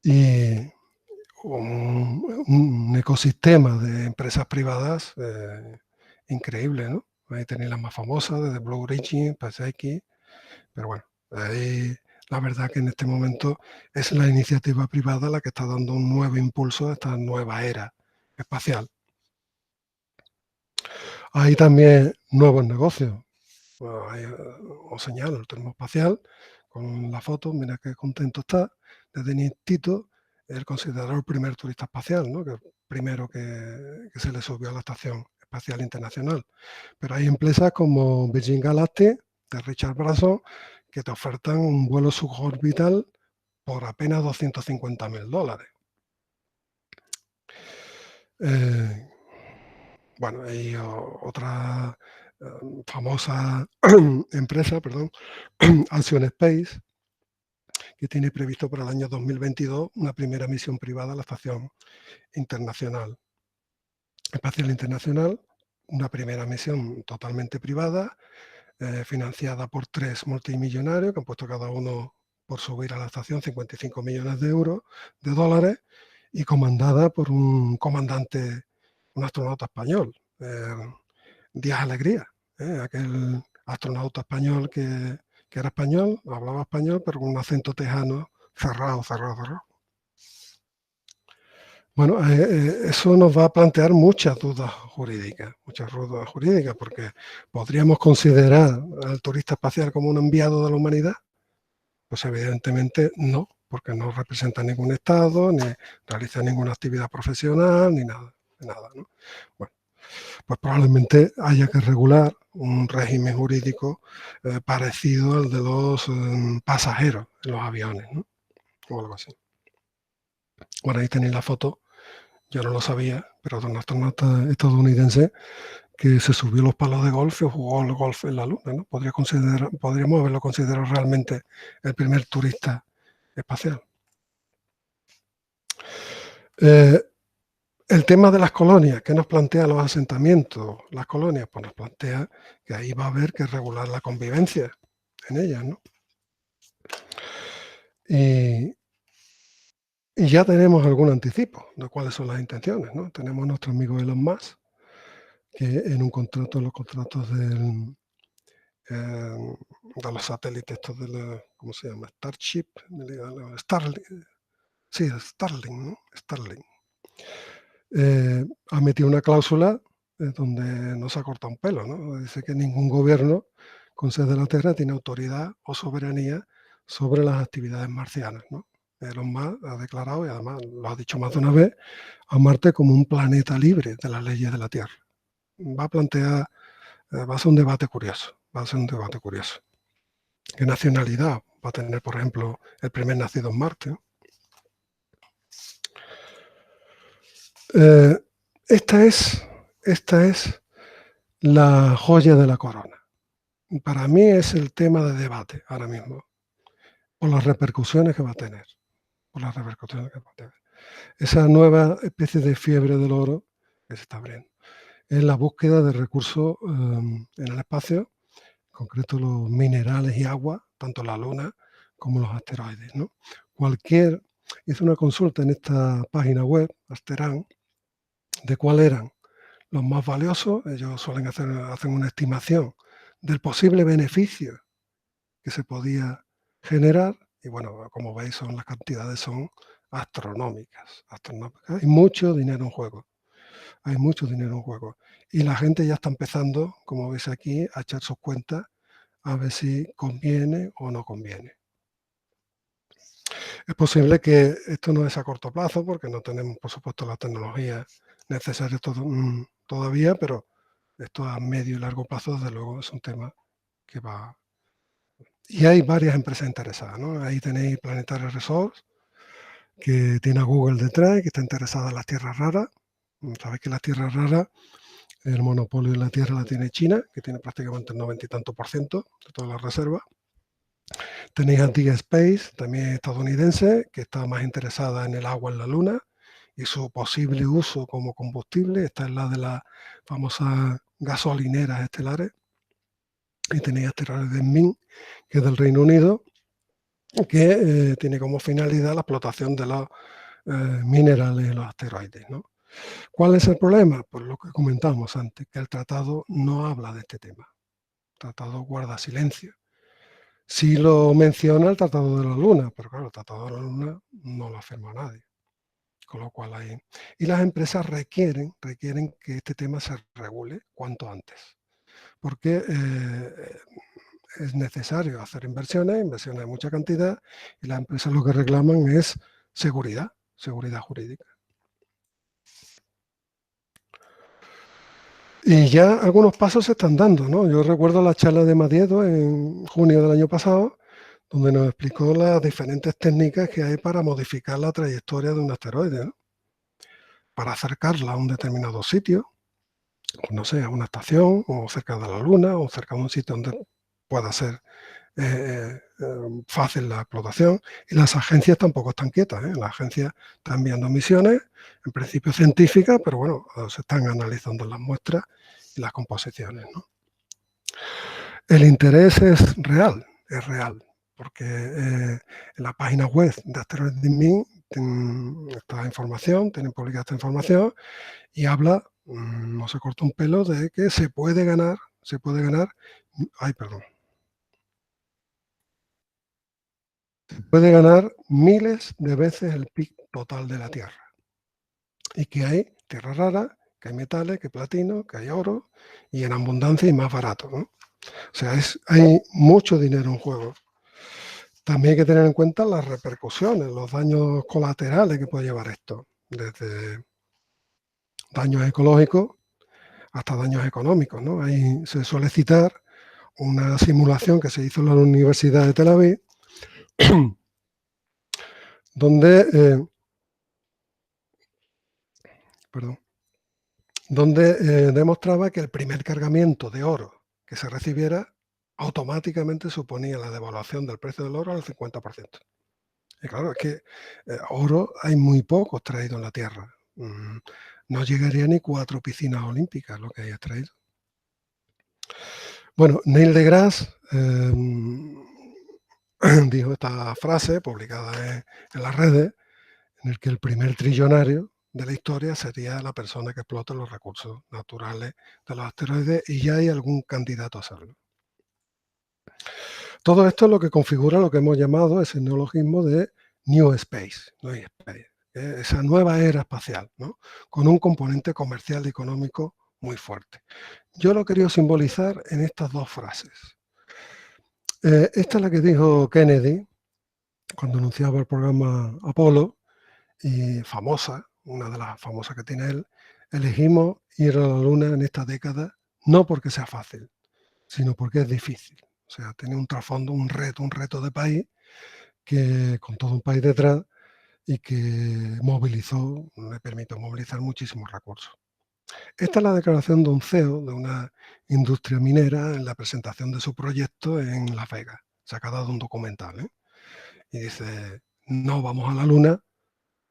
Y un ecosistema de empresas privadas increíble, ¿no? Ahí tenéis las más famosas, desde Blue Origin, SpaceX, pero bueno, ahí la verdad que en este momento es la iniciativa privada la que está dando un nuevo impulso a esta nueva era espacial. Hay también nuevos negocios. Bueno, os señalo el turismo espacial con la foto, mira qué contento está, de Denis Tito, el considerado el primer turista espacial, ¿no? Que el primero que se le subió a la Estación Espacial Internacional. Pero hay empresas como Virgin Galactic, de Richard Branson, que te ofertan un vuelo suborbital por apenas $250.000. Bueno, hay otra famosa empresa, Axiom Space, que tiene previsto para el año 2022 una primera misión privada a la Estación Espacial Internacional, una primera misión totalmente privada, financiada por 3 multimillonarios que han puesto cada uno por subir a la estación 55 millones de dólares, y comandada por un comandante, un astronauta español, Díaz Alegría, aquel astronauta español que era español, hablaba español, pero con un acento tejano cerrado. Bueno, eso nos va a plantear muchas dudas jurídicas, porque podríamos considerar al turista espacial como un enviado de la humanidad. Pues evidentemente no, porque no representa ningún estado, ni realiza ninguna actividad profesional, ni nada, ¿no? Bueno, pues probablemente haya que regular un régimen jurídico parecido al de los pasajeros en los aviones, ¿no? O algo así. Bueno, ahí tenéis la foto. Yo no lo sabía, pero de un astronauta estadounidense que se subió los palos de golf y jugó al golf en la Luna, ¿no? Podríamos haberlo considerado realmente el primer turista espacial. El tema de las colonias, ¿qué nos plantea los asentamientos? Las colonias, pues nos plantea que ahí va a haber que regular la convivencia en ellas, ¿no? Y ya tenemos algún anticipo de cuáles son las intenciones, ¿no? Tenemos a nuestro amigo Elon Musk, que en un contrato, los contratos de los satélites, estos de la, ¿cómo se llama? Starship, Starlink, sí, Starlink, ¿no? Starlink. Ha metido una cláusula donde no se ha cortado un pelo, ¿no? Dice que ningún gobierno con sede de la Tierra tiene autoridad o soberanía sobre las actividades marcianas, ¿no? Elon Musk ha declarado, y además lo ha dicho más de una vez, a Marte como un planeta libre de las leyes de la Tierra. Va a plantear, va a ser un debate curioso, ¿Qué nacionalidad va a tener, por ejemplo, el primer nacido en Marte? Esta es la joya de la corona. Para mí es el tema de debate ahora mismo, por las repercusiones que va a tener. Esa nueva especie de fiebre del oro que se está abriendo es la búsqueda de recursos en el espacio, en concreto los minerales y agua, tanto la Luna como los asteroides, ¿no? Hice una consulta en esta página web, Asteran, de cuáles eran los más valiosos. Ellos suelen hacer una estimación del posible beneficio que se podía generar, y bueno, como veis, las cantidades son astronómicas. Hay mucho dinero en juego. Y la gente ya está empezando, como veis aquí, a echar sus cuentas a ver si conviene o no conviene. Es posible que esto no es a corto plazo, porque no tenemos, por supuesto, la tecnología necesaria todavía, pero esto a medio y largo plazo, desde luego, es un tema que va. Y hay varias empresas interesadas, ¿no? Ahí tenéis Planetary Resources, que tiene a Google detrás, que está interesada en las tierras raras. Sabéis que las tierras raras, el monopolio de la tierra la tiene China, que tiene prácticamente el 90 y tanto % de todas las reservas. Tenéis a DIA Space, también estadounidense, que está más interesada en el agua en la Luna y su posible uso como combustible. Esta es la de las famosas gasolineras estelares. Y tenéis Asteroides Min, que es del Reino Unido, que tiene como finalidad la explotación de los minerales en los asteroides, ¿no? ¿Cuál es el problema? Pues lo que comentamos antes, que el tratado no habla de este tema. El tratado guarda silencio. Sí lo menciona el Tratado de la Luna, pero claro, el Tratado de la Luna no lo ha firmado nadie. Con lo cual hay. Y las empresas requieren que este tema se regule cuanto antes. Porque es necesario hacer inversiones de mucha cantidad, y las empresas lo que reclaman es seguridad jurídica. Y ya algunos pasos se están dando, ¿no? Yo recuerdo la charla de Madiedo en junio del año pasado, donde nos explicó las diferentes técnicas que hay para modificar la trayectoria de un asteroide, ¿no? Para acercarla a un determinado sitio, no sé, a una estación, o cerca de la Luna, o cerca de un sitio donde pueda ser fácil la explotación, y las agencias tampoco están quietas, ¿eh? Las agencias están enviando misiones, en principio científicas, pero bueno, se están analizando las muestras y las composiciones, ¿no? El interés es real, porque en la página web de Asteroids in tienen esta información, tienen publicada esta información, y habla, no se corta un pelo, de que se puede ganar, miles de veces el PIB total de la Tierra. Y que hay tierra rara, que hay metales, que hay platino, que hay oro, y en abundancia y más barato, ¿no? O sea, hay mucho dinero en juego. También hay que tener en cuenta las repercusiones, los daños colaterales que puede llevar esto, desde daños ecológicos hasta daños económicos, ¿no? Ahí se suele citar una simulación que se hizo en la Universidad de Tel Aviv, donde demostraba que el primer cargamento de oro que se recibiera automáticamente suponía la devaluación del precio del oro al 50%. Y claro, es que oro hay muy poco extraído en la Tierra. No llegaría ni 4 piscinas olímpicas lo que hay extraído. Bueno, Neil deGrasse dijo esta frase publicada en las redes, en el que el primer trillonario de la historia sería la persona que explota los recursos naturales de los asteroides, y ya hay algún candidato a hacerlo. Todo esto es lo que configura lo que hemos llamado ese neologismo de New Space, esa nueva era espacial, ¿no? Con un componente comercial y económico muy fuerte. Yo lo quería simbolizar en estas dos frases. Esta es la que dijo Kennedy cuando anunciaba el programa Apolo, y famosa, una de las famosas que tiene él: elegimos ir a la Luna en esta década no porque sea fácil, sino porque es difícil. O sea, tiene un trasfondo, un reto de país, que con todo un país detrás, y que le permitió movilizar muchísimos recursos. Esta es la declaración de un CEO de una industria minera en la presentación de su proyecto en Las Vegas, sacada de un documental, ¿eh? Y dice: no vamos a la Luna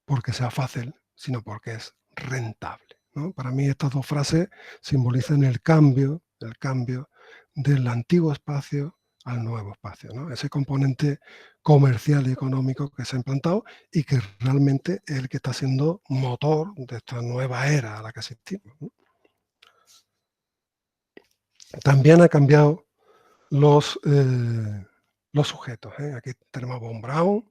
porque sea fácil, sino porque es rentable, ¿no? Para mí estas dos frases simbolizan el cambio del antiguo espacio al nuevo espacio, ¿no? Ese componente comercial y económico que se ha implantado y que realmente es el que está siendo motor de esta nueva era a la que asistimos, ¿no? También ha cambiado los sujetos, ¿eh? Aquí tenemos a von Braun,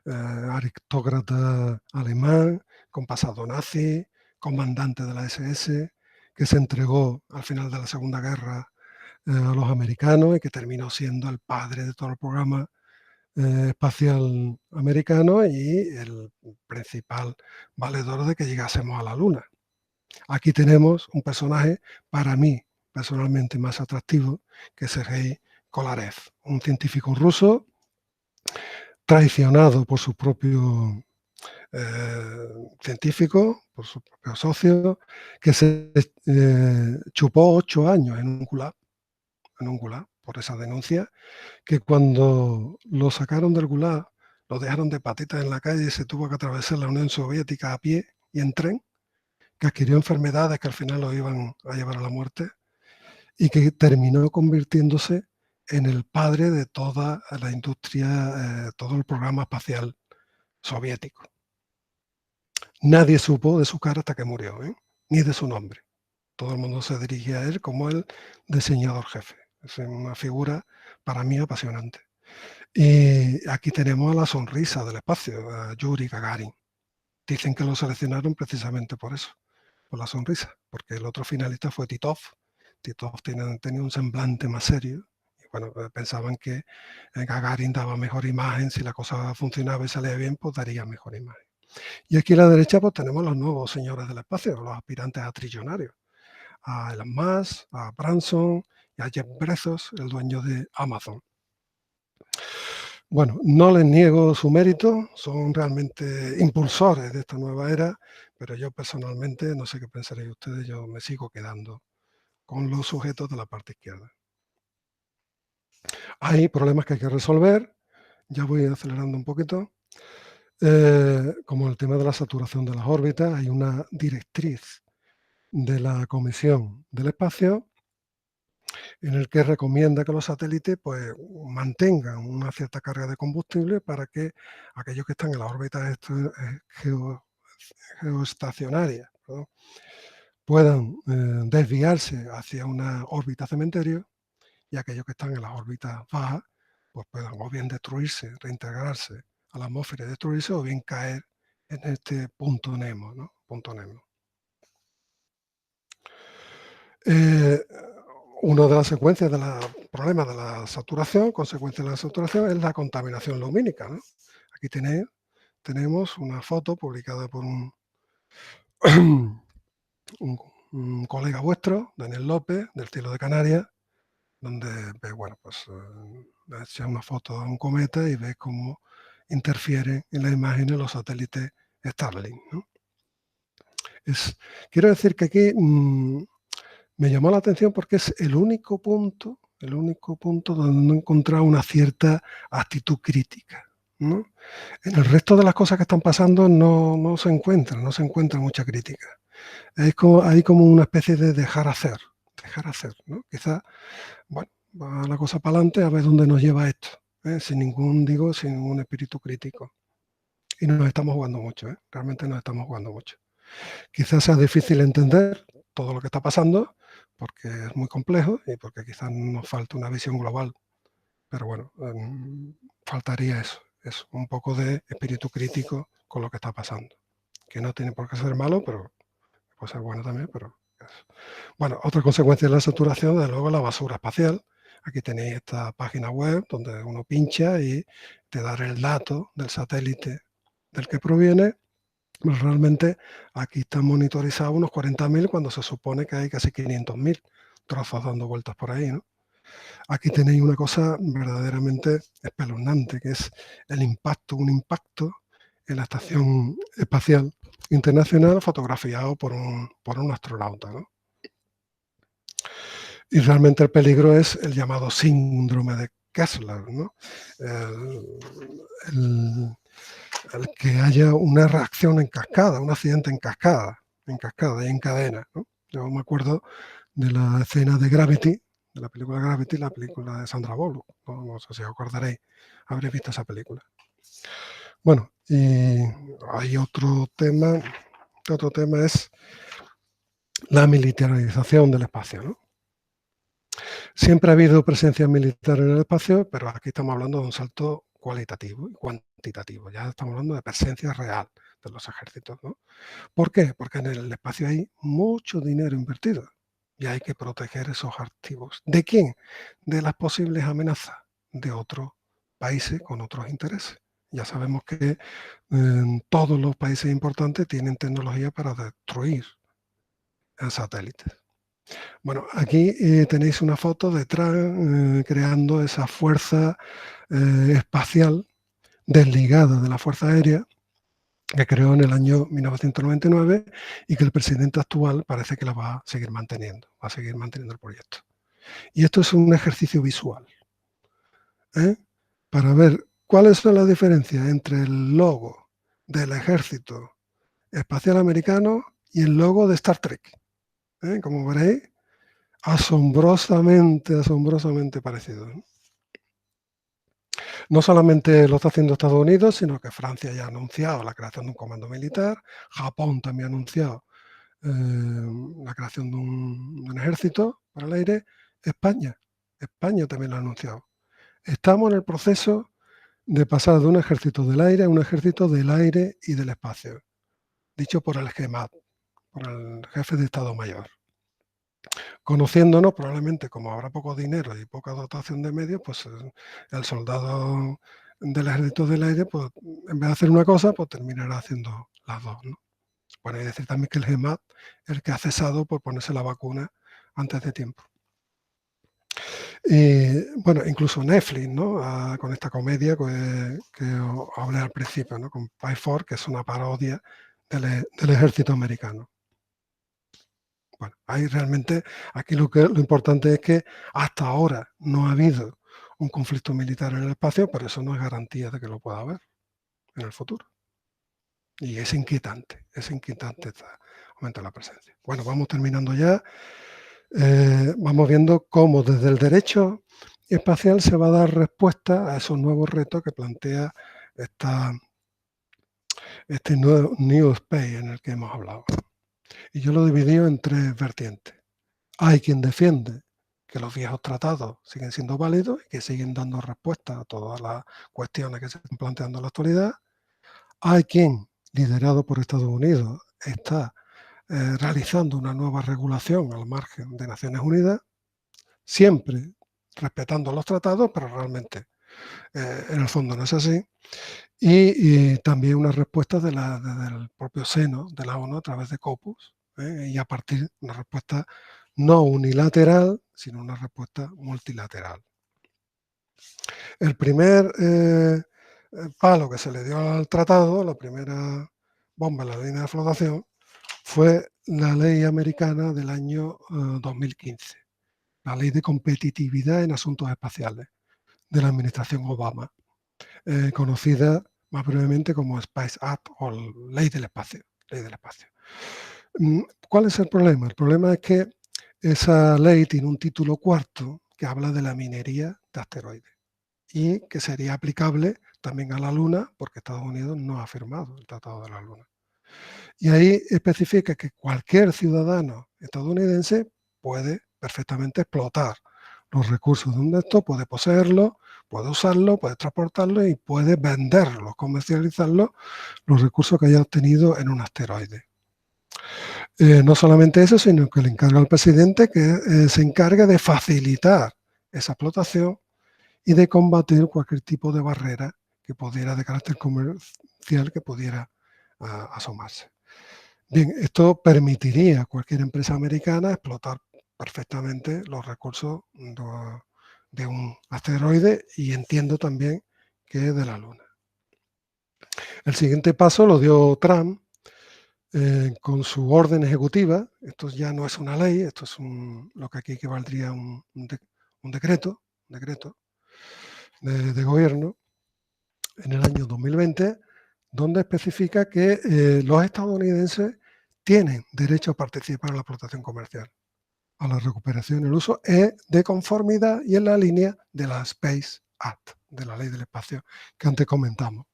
aristócrata alemán, con pasado nazi, comandante de la SS, que se entregó al final de la Segunda Guerra a los americanos y que terminó siendo el padre de todo el programa espacial americano y el principal valedor de que llegásemos a la Luna. Aquí tenemos un personaje, para mí personalmente más atractivo, que es Sergei Kolarev, un científico ruso traicionado por su propio científico, por su propio socio, que se chupó 8 años en un gulag por esa denuncia, que cuando lo sacaron del gulag, lo dejaron de patitas en la calle y se tuvo que atravesar la Unión Soviética a pie y en tren, que adquirió enfermedades que al final lo iban a llevar a la muerte, y que terminó convirtiéndose en el padre de toda la industria, todo el programa espacial soviético. Nadie supo de su cara hasta que murió, ¿eh? Ni de su nombre. Todo el mundo se dirigía a él como el diseñador jefe. Es una figura para mí apasionante. Y aquí tenemos a la sonrisa del espacio, a Yuri Gagarin. Dicen que lo seleccionaron precisamente por eso, por la sonrisa, porque el otro finalista fue Titov. Titov tenía un semblante más serio. Y bueno, pensaban que Gagarin daba mejor imagen. Si la cosa funcionaba y salía bien, pues daría mejor imagen. Y aquí a la derecha pues tenemos los nuevos señores del espacio, los aspirantes a trillonarios, a Elon Musk, a Branson y a Jeff Bezos, el dueño de Amazon. Bueno, no les niego su mérito, son realmente impulsores de esta nueva era, pero yo personalmente, no sé qué pensaréis ustedes, yo me sigo quedando con los sujetos de la parte izquierda. Hay problemas que hay que resolver, ya voy acelerando un poquito, como el tema de la saturación de las órbitas. Hay una directriz de la Comisión del Espacio en el que recomienda que los satélites pues, mantengan una cierta carga de combustible para que aquellos que están en las órbitas geoestacionarias, ¿no?, puedan desviarse hacia una órbita cementerio, y aquellos que están en las órbitas bajas pues puedan o bien destruirse, reintegrarse a la atmósfera y destruirse, o bien caer en este punto Nemo, ¿no? Punto Nemo. Una de las secuencias de los problemas de la saturación, consecuencia de la saturación, es la contaminación lumínica, ¿no? Aquí tenemos una foto publicada por un colega vuestro, Daniel López, del Cielo de Canarias, donde ves, bueno, pues echa una foto de un cometa y ves cómo interfieren en las imágenes los satélites Starlink, ¿no? Quiero decir que aquí me llamó la atención porque es el único punto donde no he encontrado una cierta actitud crítica, ¿no? En el resto de las cosas que están pasando no se encuentra mucha crítica. Hay como una especie de dejar hacer, ¿no? Quizás, bueno, va la cosa para adelante a ver dónde nos lleva esto, sin ningún espíritu crítico. Y nos estamos jugando mucho, realmente nos estamos jugando mucho. Quizás sea difícil entender todo lo que está pasando, porque es muy complejo y porque quizás nos falta una visión global. Pero bueno, faltaría eso, un poco de espíritu crítico con lo que está pasando. Que no tiene por qué ser malo, pero puede ser bueno también, pero eso. Bueno, otra consecuencia de la saturación, desde luego, es la basura espacial. Aquí tenéis esta página web donde uno pincha y te da el dato del satélite del que proviene. Realmente aquí están monitorizados unos 40.000 cuando se supone que hay casi 500.000 trozos dando vueltas por ahí, ¿no? Aquí tenéis una cosa verdaderamente espeluznante, que es un impacto en la Estación Espacial Internacional fotografiado por un astronauta, ¿no? Y realmente el peligro es el llamado síndrome de Kessler, ¿no? El que haya una reacción en cascada, un accidente en cascada y en cadena, ¿no? Yo me acuerdo de la escena de Gravity, de la película Gravity, la película de Sandra Bullock, no sé si os acordaréis, habréis visto esa película. Bueno, y hay otro tema es la militarización del espacio, ¿no? Siempre ha habido presencia militar en el espacio, pero aquí estamos hablando de un salto cualitativo y cuantitativo. Ya estamos hablando de presencia real de los ejércitos, ¿no? ¿Por qué? Porque en el espacio hay mucho dinero invertido y hay que proteger esos activos. ¿De quién? De las posibles amenazas de otros países con otros intereses. Ya sabemos que todos los países importantes tienen tecnología para destruir satélites. Bueno, aquí tenéis una foto detrás creando esa fuerza espacial desligada de la Fuerza Aérea que creó en el año 1999 y que el presidente actual parece que la va a seguir manteniendo el proyecto. Y esto es un ejercicio visual, para ver cuáles son las diferencias entre el logo del Ejército Espacial Americano y el logo de Star Trek. Como veréis, asombrosamente parecido. No solamente lo está haciendo Estados Unidos, sino que Francia ya ha anunciado la creación de un comando militar, Japón también ha anunciado la creación de un ejército para el aire, España también lo ha anunciado. Estamos en el proceso de pasar de un ejército del aire a un ejército del aire y del espacio, dicho por el GEMAT, por el jefe de Estado Mayor. Conociéndonos, probablemente como habrá poco dinero y poca dotación de medios, pues el soldado del ejército del aire, pues en vez de hacer una cosa, pues terminará haciendo las dos, ¿no? Bueno, hay que decir también que el GEMAT es el que ha cesado por ponerse la vacuna antes de tiempo. Y bueno, incluso Netflix, ¿no? Con esta comedia que os hablé al principio, ¿no? Con Pay 4, que es una parodia del ejército americano. Bueno, ahí realmente, aquí lo importante es que hasta ahora no ha habido un conflicto militar en el espacio, pero eso no es garantía de que lo pueda haber en el futuro. Y es inquietante aumenta la presencia. Bueno, vamos terminando ya. Vamos viendo cómo desde el derecho espacial se va a dar respuesta a esos nuevos retos que plantea este nuevo New Space en el que hemos hablado. Y yo lo he dividido en tres vertientes. Hay quien defiende que los viejos tratados siguen siendo válidos y que siguen dando respuesta a todas las cuestiones que se están planteando en la actualidad. Hay quien, liderado por Estados Unidos, está realizando una nueva regulación al margen de Naciones Unidas, siempre respetando los tratados, pero realmente en el fondo no es así. Y también una respuesta desde el propio seno de la ONU a través de COPUS, y a partir de una respuesta no unilateral, sino una respuesta multilateral. El primer palo que se le dio al tratado, la primera bomba en la línea de flotación, fue la ley americana del año 2015, la ley de competitividad en asuntos espaciales de la administración Obama, conocida más brevemente como Space Act o Ley del Espacio. ¿Cuál es el problema? El problema es que esa ley tiene un título cuarto que habla de la minería de asteroides y que sería aplicable también a la Luna porque Estados Unidos no ha firmado el Tratado de la Luna. Y ahí especifica que cualquier ciudadano estadounidense puede perfectamente explotar los recursos de un esto, puede poseerlo, puede usarlo, puede transportarlo y puede venderlo, comercializarlo, los recursos que haya obtenido en un asteroide. No solamente eso, sino que le encarga al presidente que se encargue de facilitar esa explotación y de combatir cualquier tipo de barrera que pudiera, de carácter comercial, que pudiera asomarse. Bien, esto permitiría a cualquier empresa americana explotar perfectamente los recursos de un asteroide y entiendo también que de la Luna. El siguiente paso lo dio Trump con su orden ejecutiva. Esto ya no es una ley, esto es lo que aquí equivaldría a un decreto de gobierno en el año 2020, donde especifica que los estadounidenses tienen derecho a participar en la explotación comercial, a la recuperación y el uso, de conformidad y en la línea de la Space Act, de la ley del espacio que antes comentamos.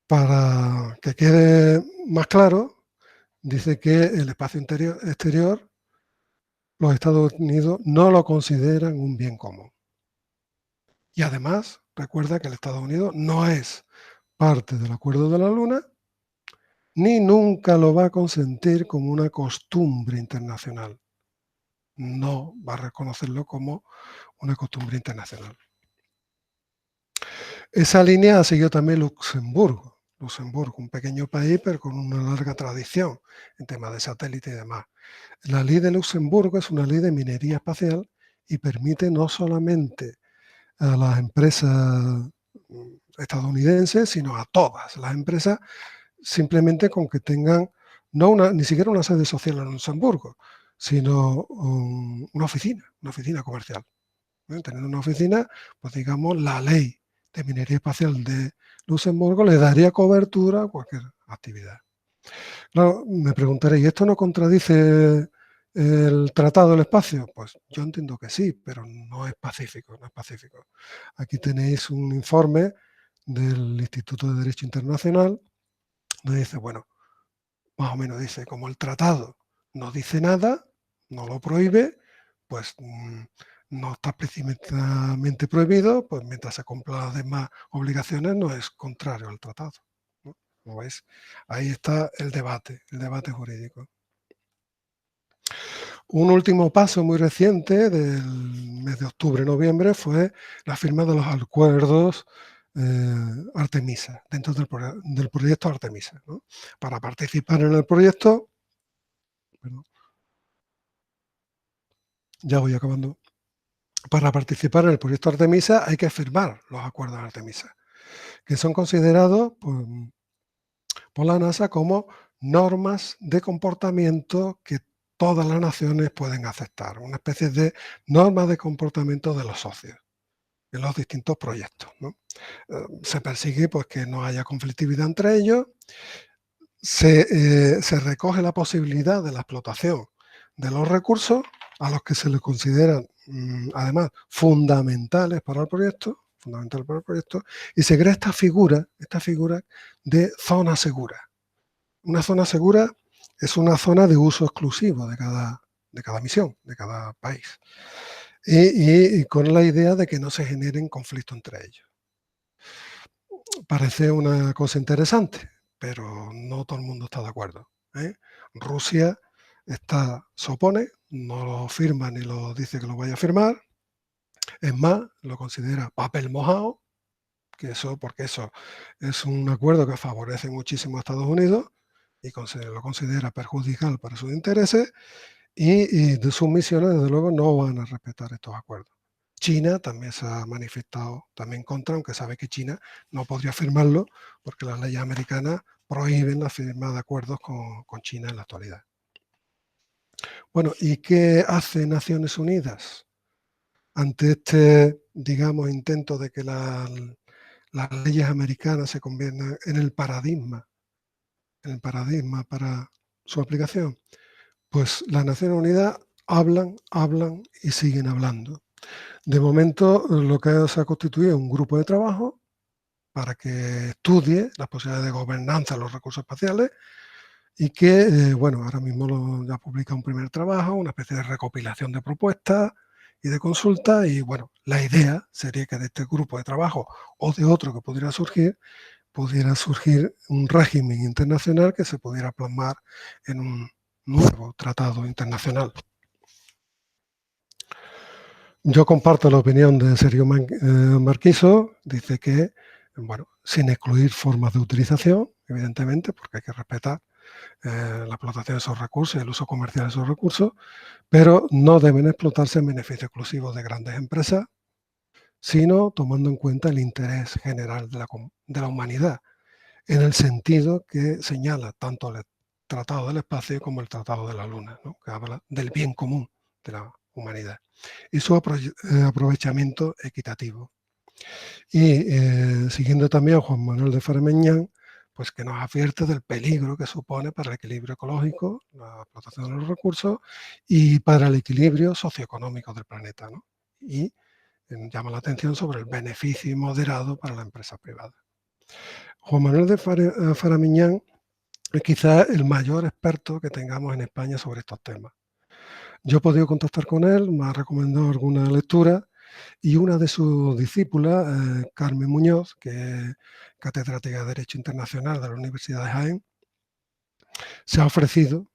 Para que quede más claro, dice que el espacio exterior, los Estados Unidos no lo consideran un bien común. Y además, recuerda que el Estados Unidos no es parte del Acuerdo de la Luna, ni nunca lo va a consentir como una costumbre internacional. No va a reconocerlo como una costumbre internacional. Esa línea ha seguido también Luxemburgo. Luxemburgo, un pequeño país, pero con una larga tradición en temas de satélite y demás. La ley de Luxemburgo es una ley de minería espacial y permite no solamente a las empresas estadounidenses, sino a todas las empresas, simplemente con que tengan ni siquiera una sede social en Luxemburgo, sino una oficina comercial. Teniendo una oficina, pues digamos, la ley de minería espacial de Luxemburgo le daría cobertura a cualquier actividad. Claro, me preguntaré, ¿y esto no contradice el Tratado del Espacio? Pues yo entiendo que sí, pero no es pacífico, no es pacífico. Aquí tenéis un informe del Instituto de Derecho Internacional, donde dice, bueno, más o menos dice, como el tratado no dice nada, no lo prohíbe, pues no está explícitamente prohibido, pues mientras se cumplan las demás obligaciones no es contrario al tratado, ¿no? Como veis, ahí está el debate jurídico. Un último paso muy reciente del mes de octubre-noviembre fue la firma de los acuerdos Artemisa, dentro del proyecto Artemisa, ¿no? Para participar en el proyecto, perdón, ya voy acabando. Para participar en el proyecto Artemisa hay que firmar los acuerdos Artemisa, que son considerados por la NASA como normas de comportamiento que todas las naciones pueden aceptar, una especie de norma de comportamiento de los socios en los distintos proyectos, ¿no? Se persigue pues, que no haya conflictividad entre ellos, se recoge la posibilidad de la explotación de los recursos a los que se les consideran, además, fundamentales para el proyecto, y se crea esta figura de zona segura. Una zona segura es una zona de uso exclusivo de cada misión, de cada país. Y con la idea de que no se generen conflictos entre ellos. Parece una cosa interesante, pero no todo el mundo está de acuerdo, ¿eh? Rusia se opone, no lo firma ni lo dice que lo vaya a firmar. Es más, lo considera papel mojado, porque eso es un acuerdo que favorece muchísimo a Estados Unidos y lo considera perjudicial para sus intereses, y de sus misiones, desde luego, no van a respetar estos acuerdos. China también se ha manifestado también contra, aunque sabe que China no podría firmarlo porque las leyes americanas prohíben la firma de acuerdos con China en la actualidad. Bueno, ¿y qué hace Naciones Unidas ante este, digamos, intento de que las leyes americanas se conviertan en el paradigma para su aplicación? Pues las Naciones Unidas hablan y siguen hablando. De momento, lo que se ha constituido es un grupo de trabajo para que estudie las posibilidades de gobernanza de los recursos espaciales y que, bueno, ahora mismo ya publica un primer trabajo, una especie de recopilación de propuestas y de consultas, y bueno, la idea sería que de este grupo de trabajo o de otro que pudiera surgir un régimen internacional que se pudiera plasmar en un nuevo tratado internacional. Yo comparto la opinión de Sergio Marquiso, dice que, bueno, sin excluir formas de utilización, evidentemente, porque hay que respetar la explotación de esos recursos y el uso comercial de esos recursos, pero no deben explotarse en beneficio exclusivo de grandes empresas, sino tomando en cuenta el interés general de la humanidad, en el sentido que señala tanto el Tratado del Espacio como el Tratado de la Luna, ¿no? Que habla del bien común de la humanidad y su aprovechamiento equitativo. Y siguiendo también a Juan Manuel de Farameñán, pues que nos advierte del peligro que supone para el equilibrio ecológico, la explotación de los recursos y para el equilibrio socioeconómico del planeta, ¿no? Y llama la atención sobre el beneficio moderado para la empresa privada. Juan Manuel de Farameñán es quizás el mayor experto que tengamos en España sobre estos temas. Yo he podido contactar con él, me ha recomendado alguna lectura, y una de sus discípulas, Carmen Muñoz, que es catedrática de Derecho Internacional de la Universidad de Jaén, se ha ofrecido,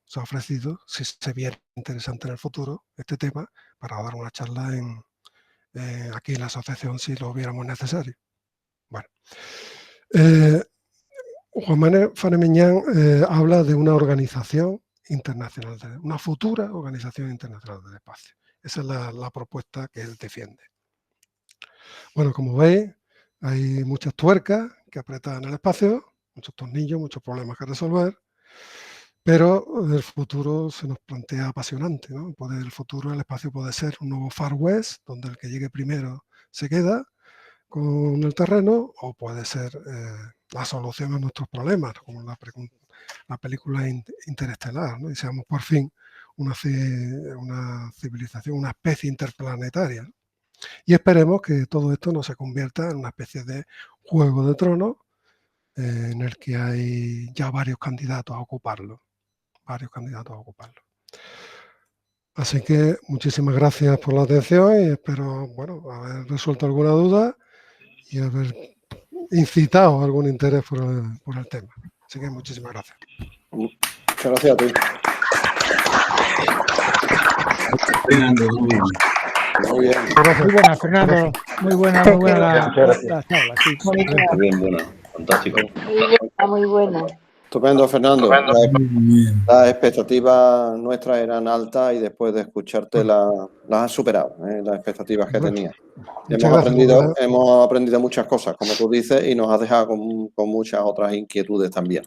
si se viera interesante en el futuro, este tema, para dar una charla aquí en la asociación si lo viéramos necesario. Bueno, Juan Manuel Farameñán habla de una organización internacional, una futura organización internacional del espacio. Esa es la propuesta que él defiende. Bueno, como veis, hay muchas tuercas que apretar en el espacio, muchos tornillos, muchos problemas que resolver, pero el futuro se nos plantea apasionante, ¿no? El futuro del espacio puede ser un nuevo Far West, donde el que llegue primero se queda con el terreno, o puede ser la solución a nuestros problemas, como la película Interestelar, ¿no? Y seamos por fin una civilización, una especie interplanetaria, ¿no? Y esperemos que todo esto no se convierta en una especie de juego de tronos en el que hay ya varios candidatos a ocuparlo. Así que muchísimas gracias por la atención y espero, bueno, haber resuelto alguna duda y haber incitado algún interés por el tema. Así que muchísimas gracias. Muchas gracias a ti. Fernando, muy bien. Muy bien. Muy buena, Fernando. Muy buena la charla. Sí. Muy bien, bueno, fantástico. Muy buena. Estupendo, Fernando. Las expectativas nuestras eran altas y después de escucharte las has superado, las expectativas que tenías. Hemos aprendido muchas cosas, como tú dices, y nos has dejado con muchas otras inquietudes también.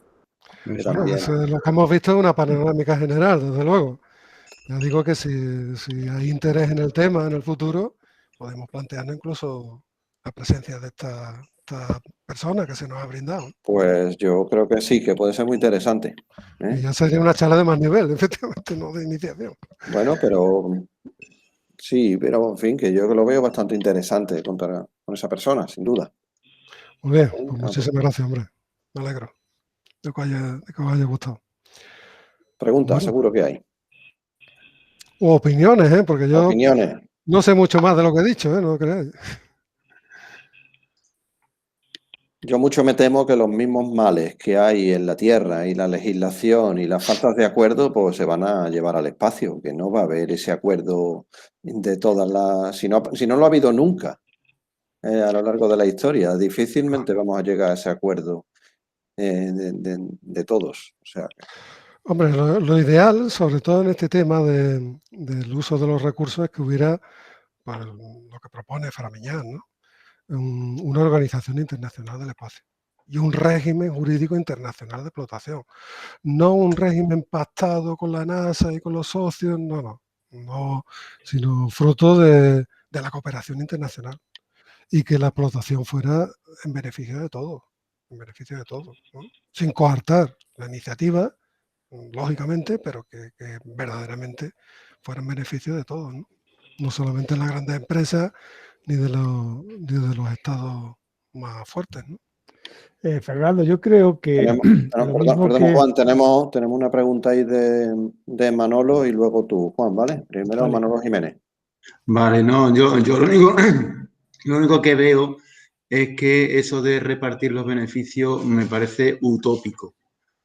Lo que hemos visto es una panorámica general, desde luego. Ya digo que si hay interés en el tema en el futuro, podemos plantearnos incluso la presencia de esta persona que se nos ha brindado. Pues yo creo que sí, que puede ser muy interesante. Y ya sería una charla de más nivel, efectivamente, no de iniciación. Bueno, pero sí, pero en fin, que yo lo veo bastante interesante contar con esa persona, sin duda. Muy bien, pues muchísimas gracias, hombre. Me alegro de que os haya gustado. Preguntas, Bueno, seguro que hay. o opiniones, porque yo Opiniones. no sé mucho más de lo que he dicho, no creáis. Yo mucho me temo que los mismos males que hay en la Tierra y la legislación y las faltas de acuerdo, pues se van a llevar al espacio, que no va a haber ese acuerdo de todas las... Si no lo ha habido nunca a lo largo de la historia, difícilmente vamos a llegar a ese acuerdo de todos. O sea, Hombre, lo ideal, sobre todo en este tema del uso de los recursos, es que hubiera, pues, lo que propone Framiñán, ¿no? Una organización internacional del espacio y un régimen jurídico internacional de explotación. No un régimen pactado con la NASA y con los socios, no, sino fruto de la cooperación internacional y que la explotación fuera en beneficio de todos, ¿no? Sin coartar la iniciativa, lógicamente, pero que verdaderamente fuera en beneficio de todos, ¿no? No solamente de las grandes empresas ni de los estados más fuertes, ¿no? Fernando, yo creo que perdón, Juan, tenemos una pregunta ahí de Manolo y luego tú, Juan, ¿vale? Primero Vale. Manolo Jiménez. Vale, no, yo lo único que veo es que eso de repartir los beneficios me parece utópico.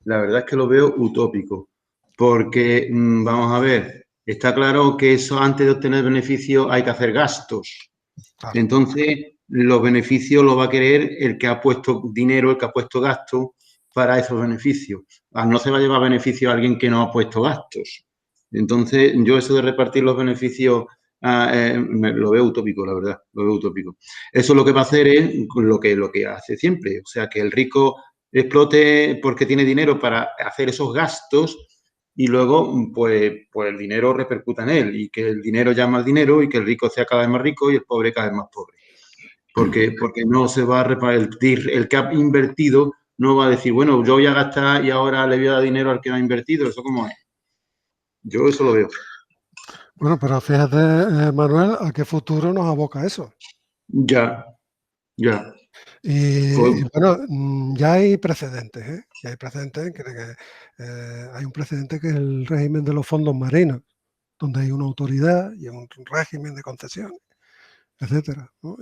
La verdad es que lo veo utópico, porque vamos a ver, está claro que eso antes de obtener beneficios hay que hacer gastos. Claro. Entonces, los beneficios los va a querer el que ha puesto dinero, el que ha puesto gastos para esos beneficios. No se va a llevar beneficio a alguien que no ha puesto gastos. Entonces, yo eso de repartir los beneficios lo veo utópico, la verdad, lo veo utópico. Eso lo que va a hacer es lo que hace siempre, o sea, que el rico explote porque tiene dinero para hacer esos gastos y luego pues el dinero repercuta en él y que el dinero llama al dinero y que el rico sea cada vez más rico y el pobre cada vez más pobre. Porque no se va a repartir, el que ha invertido no va a decir, bueno, yo voy a gastar y ahora le voy a dar dinero al que no ha invertido, ¿eso cómo es? Yo eso lo veo. Bueno, pero fíjate, Manuel, a qué futuro nos aboca eso. Ya. Y bueno, ya hay precedentes, ¿eh? Ya hay precedentes, hay un precedente que es el régimen de los fondos marinos, donde hay una autoridad y un régimen de concesiones, etcétera, ¿no?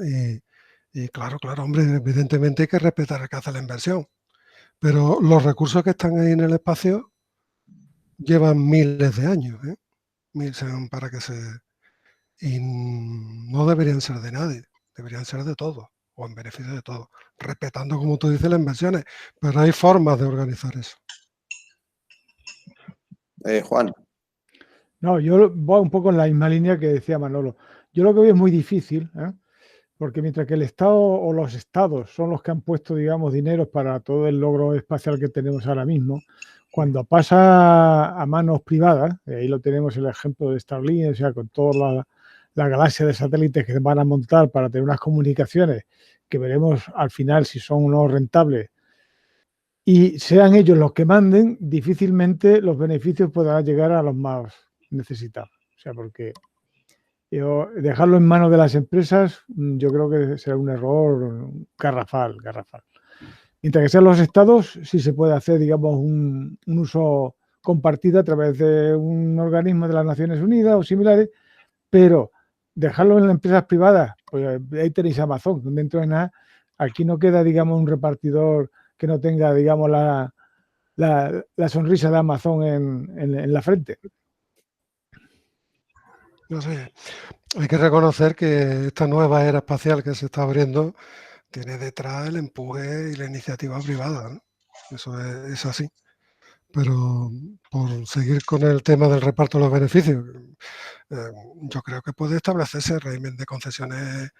Y claro, hombre, evidentemente hay que respetar el que hace la inversión, pero los recursos que están ahí en el espacio llevan miles de años, ¿eh? Para que se... Y no deberían ser de nadie, deberían ser de todos, o en beneficio de todos, respetando, como tú dices, las inversiones, pero hay formas de organizar eso. Juan. No, yo voy un poco en la misma línea que decía Manolo. Yo lo que veo es muy difícil, porque mientras que el Estado o los estados son los que han puesto, digamos, dinero para todo el logro espacial que tenemos ahora mismo, cuando pasa a manos privadas, ahí lo tenemos el ejemplo de Starlink, o sea, con toda la galaxia de satélites que se van a montar para tener unas comunicaciones que veremos al final si son o no rentables, y sean ellos los que manden, difícilmente los beneficios podrán llegar a los más necesitados. O sea, porque dejarlo en manos de las empresas, yo creo que será un error garrafal. Mientras que sean los estados, sí se puede hacer, digamos, un uso compartido a través de un organismo de las Naciones Unidas o similares, pero dejarlo en las empresas privadas, pues ahí tenéis Amazon, dentro de nada, aquí no queda, digamos, un repartidor que no tenga, digamos, la sonrisa de Amazon en la frente. No sé, hay que reconocer que esta nueva era espacial que se está abriendo tiene detrás el empuje y la iniciativa privada, ¿no? Eso es así. Pero por seguir con el tema del reparto de los beneficios, yo creo que puede establecerse el régimen de concesiones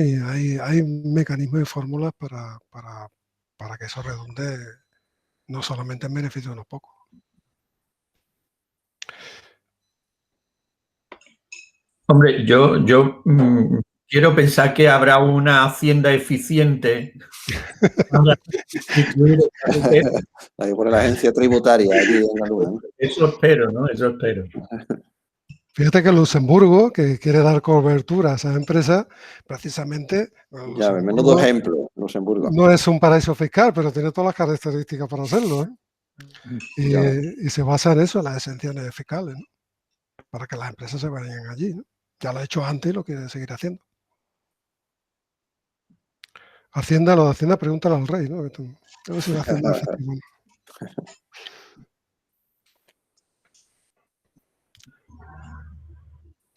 y hay mecanismos y fórmulas para que eso redunde no solamente en beneficio de unos pocos. Hombre, yo quiero pensar que habrá una hacienda eficiente. Ahí por la agencia tributaria allí en la Luna, ¿no? Eso espero, ¿no? Eso espero. Fíjate que Luxemburgo, que quiere dar cobertura a esas empresas, precisamente... Ya, menudo ejemplo, Luxemburgo. No es un paraíso fiscal, pero tiene todas las características para hacerlo, ¿eh? Y se basa en eso, en las exenciones fiscales, ¿no? Para que las empresas se vayan allí, ¿no? Ya lo ha hecho antes y lo quiere seguir haciendo. Hacienda, lo de Hacienda, pregúntale al rey, ¿no? A ver si la Hacienda es efectiva.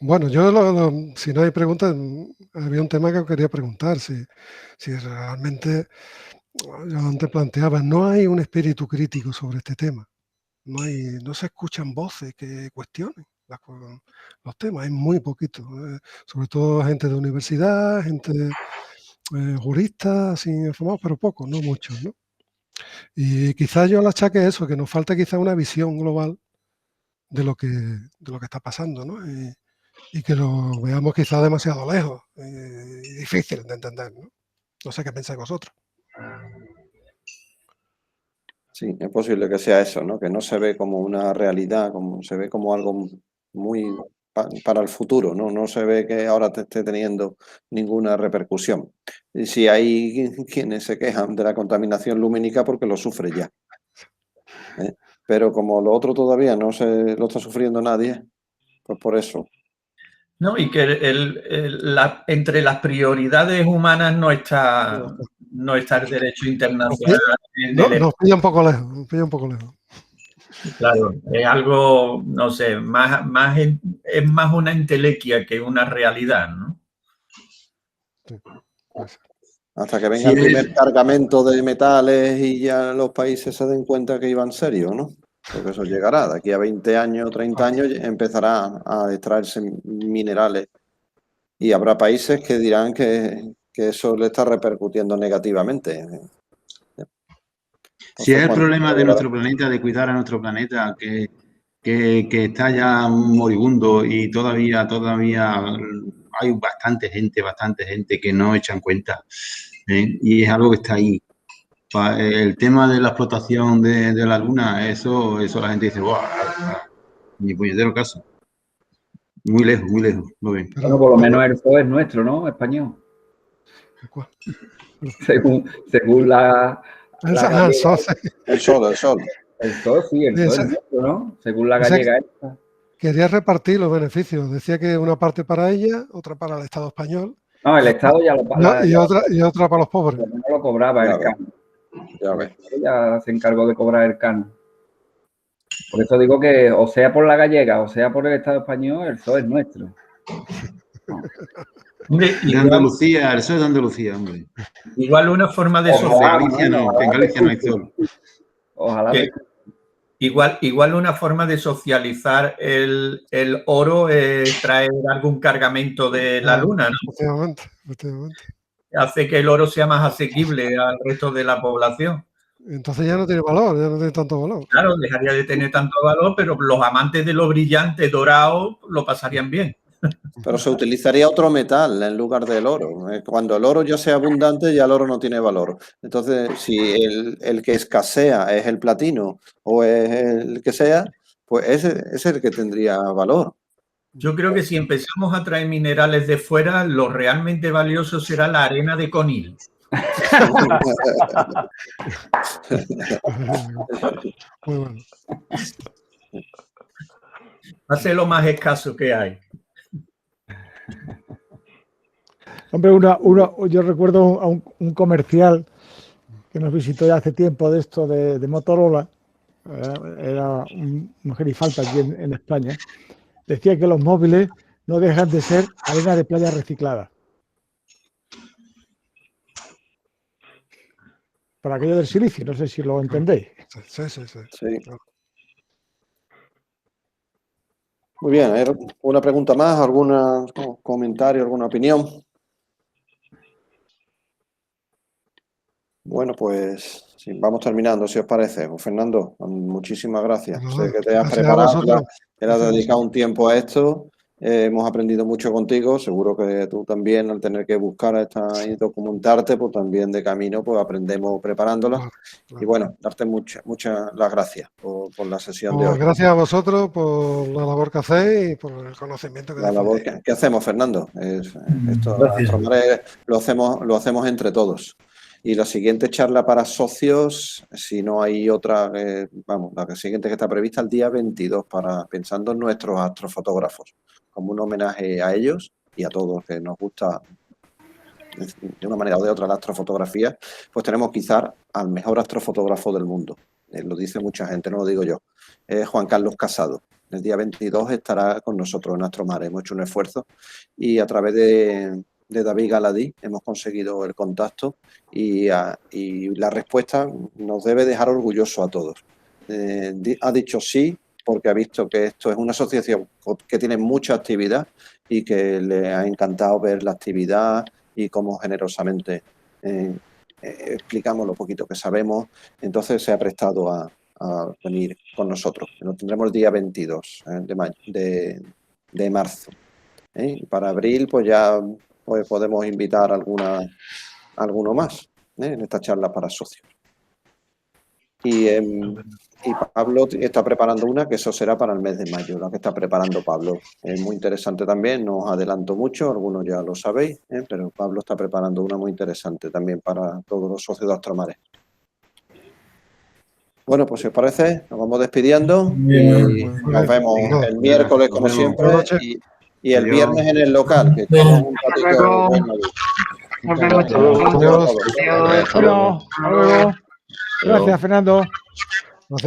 Bueno, yo, si no hay preguntas, había un tema que quería preguntar, si realmente, yo antes planteaba, no hay un espíritu crítico sobre este tema. No se escuchan voces que cuestionen los temas, hay muy poquito, sobre todo gente de universidad, gente juristas, así informados, pero pocos, no muchos, ¿no? Y quizás yo le achaque eso, que nos falta quizás una visión global de lo que está pasando, ¿no? Y que lo veamos quizás demasiado lejos y difícil de entender, ¿no? No sé qué pensáis vosotros. Sí, es posible que sea eso, ¿no? Que no se ve como una realidad, como se ve como algo muy para el futuro, ¿no? No se ve que ahora te esté teniendo ninguna repercusión. Y si hay quienes se quejan de la contaminación lumínica porque lo sufre ya. Pero como lo otro todavía no se lo está sufriendo nadie, pues por eso. No, y que entre las prioridades humanas no está el derecho internacional. Nos pilla un poco lejos, Claro, es algo, no sé, es más una entelequia que una realidad, ¿no? Sí, pues. Hasta que venga el primer cargamento de metales y ya los países se den cuenta que iba en serio, ¿no? Porque eso llegará. De aquí a 20 años, 30 años empezará a extraerse minerales. Y habrá países que dirán que eso le está repercutiendo negativamente. Si es el problema de nuestro planeta, de cuidar a nuestro planeta, que está ya moribundo y todavía hay bastante gente que no echa en cuenta. Y es algo que está ahí. El tema de la explotación de la Luna, eso la gente dice, ¡guau! Ni puñetero caso. Muy lejos, lo ven. Bueno, por lo menos el sol es nuestro, ¿no? Español. Según la el sol. El sol. El sol, sí, el sol es nuestro, ¿no? Según la gallega esta. Quería repartir los beneficios. Decía que una parte para ella, otra para el Estado español. No, el Estado ya lo paga. Y otra para los pobres. No lo cobraba el canon. Ya ves. Ella se encargó de cobrar el canon. Por eso digo que, o sea por la gallega, o sea por el Estado español, el sol es nuestro. De Andalucía, el sol es de Andalucía, hombre. Igual una forma de socializar. En Galicia no hay sol. Ojalá. Igual una forma de socializar el oro es traer algún cargamento de la Luna, ¿no? Efectivamente. Hace que el oro sea más asequible al resto de la población. Entonces ya no tiene valor, ya no tiene tanto valor. Claro, dejaría de tener tanto valor, pero los amantes de lo brillante dorado lo pasarían bien. Pero se utilizaría otro metal en lugar del oro. Cuando el oro ya sea abundante, ya el oro no tiene valor. Entonces, si el que escasea es el platino o es el que sea, pues ese es el que tendría valor. Yo creo que si empezamos a traer minerales de fuera, lo realmente valioso será la arena de Conil. Muy bueno. Va a ser lo más escaso que hay. Hombre, yo recuerdo a un comercial que nos visitó ya hace tiempo de esto de Motorola, era un gerifalta aquí en España, decía que los móviles no dejan de ser arena de playa reciclada. Para aquello del silicio, no sé si lo entendéis. Sí. Muy bien, ¿hay una pregunta más? ¿Algún comentario, alguna opinión? Bueno, pues sí, vamos terminando, si os parece. Fernando, muchísimas gracias. Sé que te has preparado, que le has dedicado un tiempo a esto Hemos aprendido mucho contigo, seguro que tú también al tener que buscar y documentarte, pues también de camino pues aprendemos preparándola. Claro, claro. Y bueno, darte muchas las gracias por la sesión de Pues hoy. gracias a vosotros por la labor que hacéis y por el conocimiento que La labor difundís. que hacemos, Fernando. Esto Gracias. Astromares lo hacemos entre todos. Y la siguiente charla para socios, si no hay otra, la siguiente que está prevista el día 22, pensando en nuestros astrofotógrafos, como un homenaje a ellos y a todos que nos gusta de una manera o de otra la astrofotografía, pues tenemos quizás al mejor astrofotógrafo del mundo. Lo dice mucha gente, no lo digo yo. Juan Carlos Casado. El día 22 estará con nosotros en Astromare. Hemos hecho un esfuerzo y a través de David Galadí hemos conseguido el contacto y la respuesta nos debe dejar orgullosos a todos. Ha dicho sí porque ha visto que esto es una asociación que tiene mucha actividad y que le ha encantado ver la actividad y cómo generosamente explicamos lo poquito que sabemos. Entonces se ha prestado a venir con nosotros. Lo tendremos el día 22 de marzo. Para abril pues ya podemos invitar alguno más en esta charla para socios. Y Pablo está preparando una que eso será para el mes de mayo, la que está preparando Pablo. Es muy interesante también, no os adelanto mucho, algunos ya lo sabéis, pero Pablo está preparando una muy interesante también para todos los socios de Astromares. Bueno, pues si os parece, nos vamos despidiendo y nos vemos el miércoles como siempre y el viernes en el local, que estamos un ratito. Bueno, hasta luego. Gracias, Fernando. Gracias.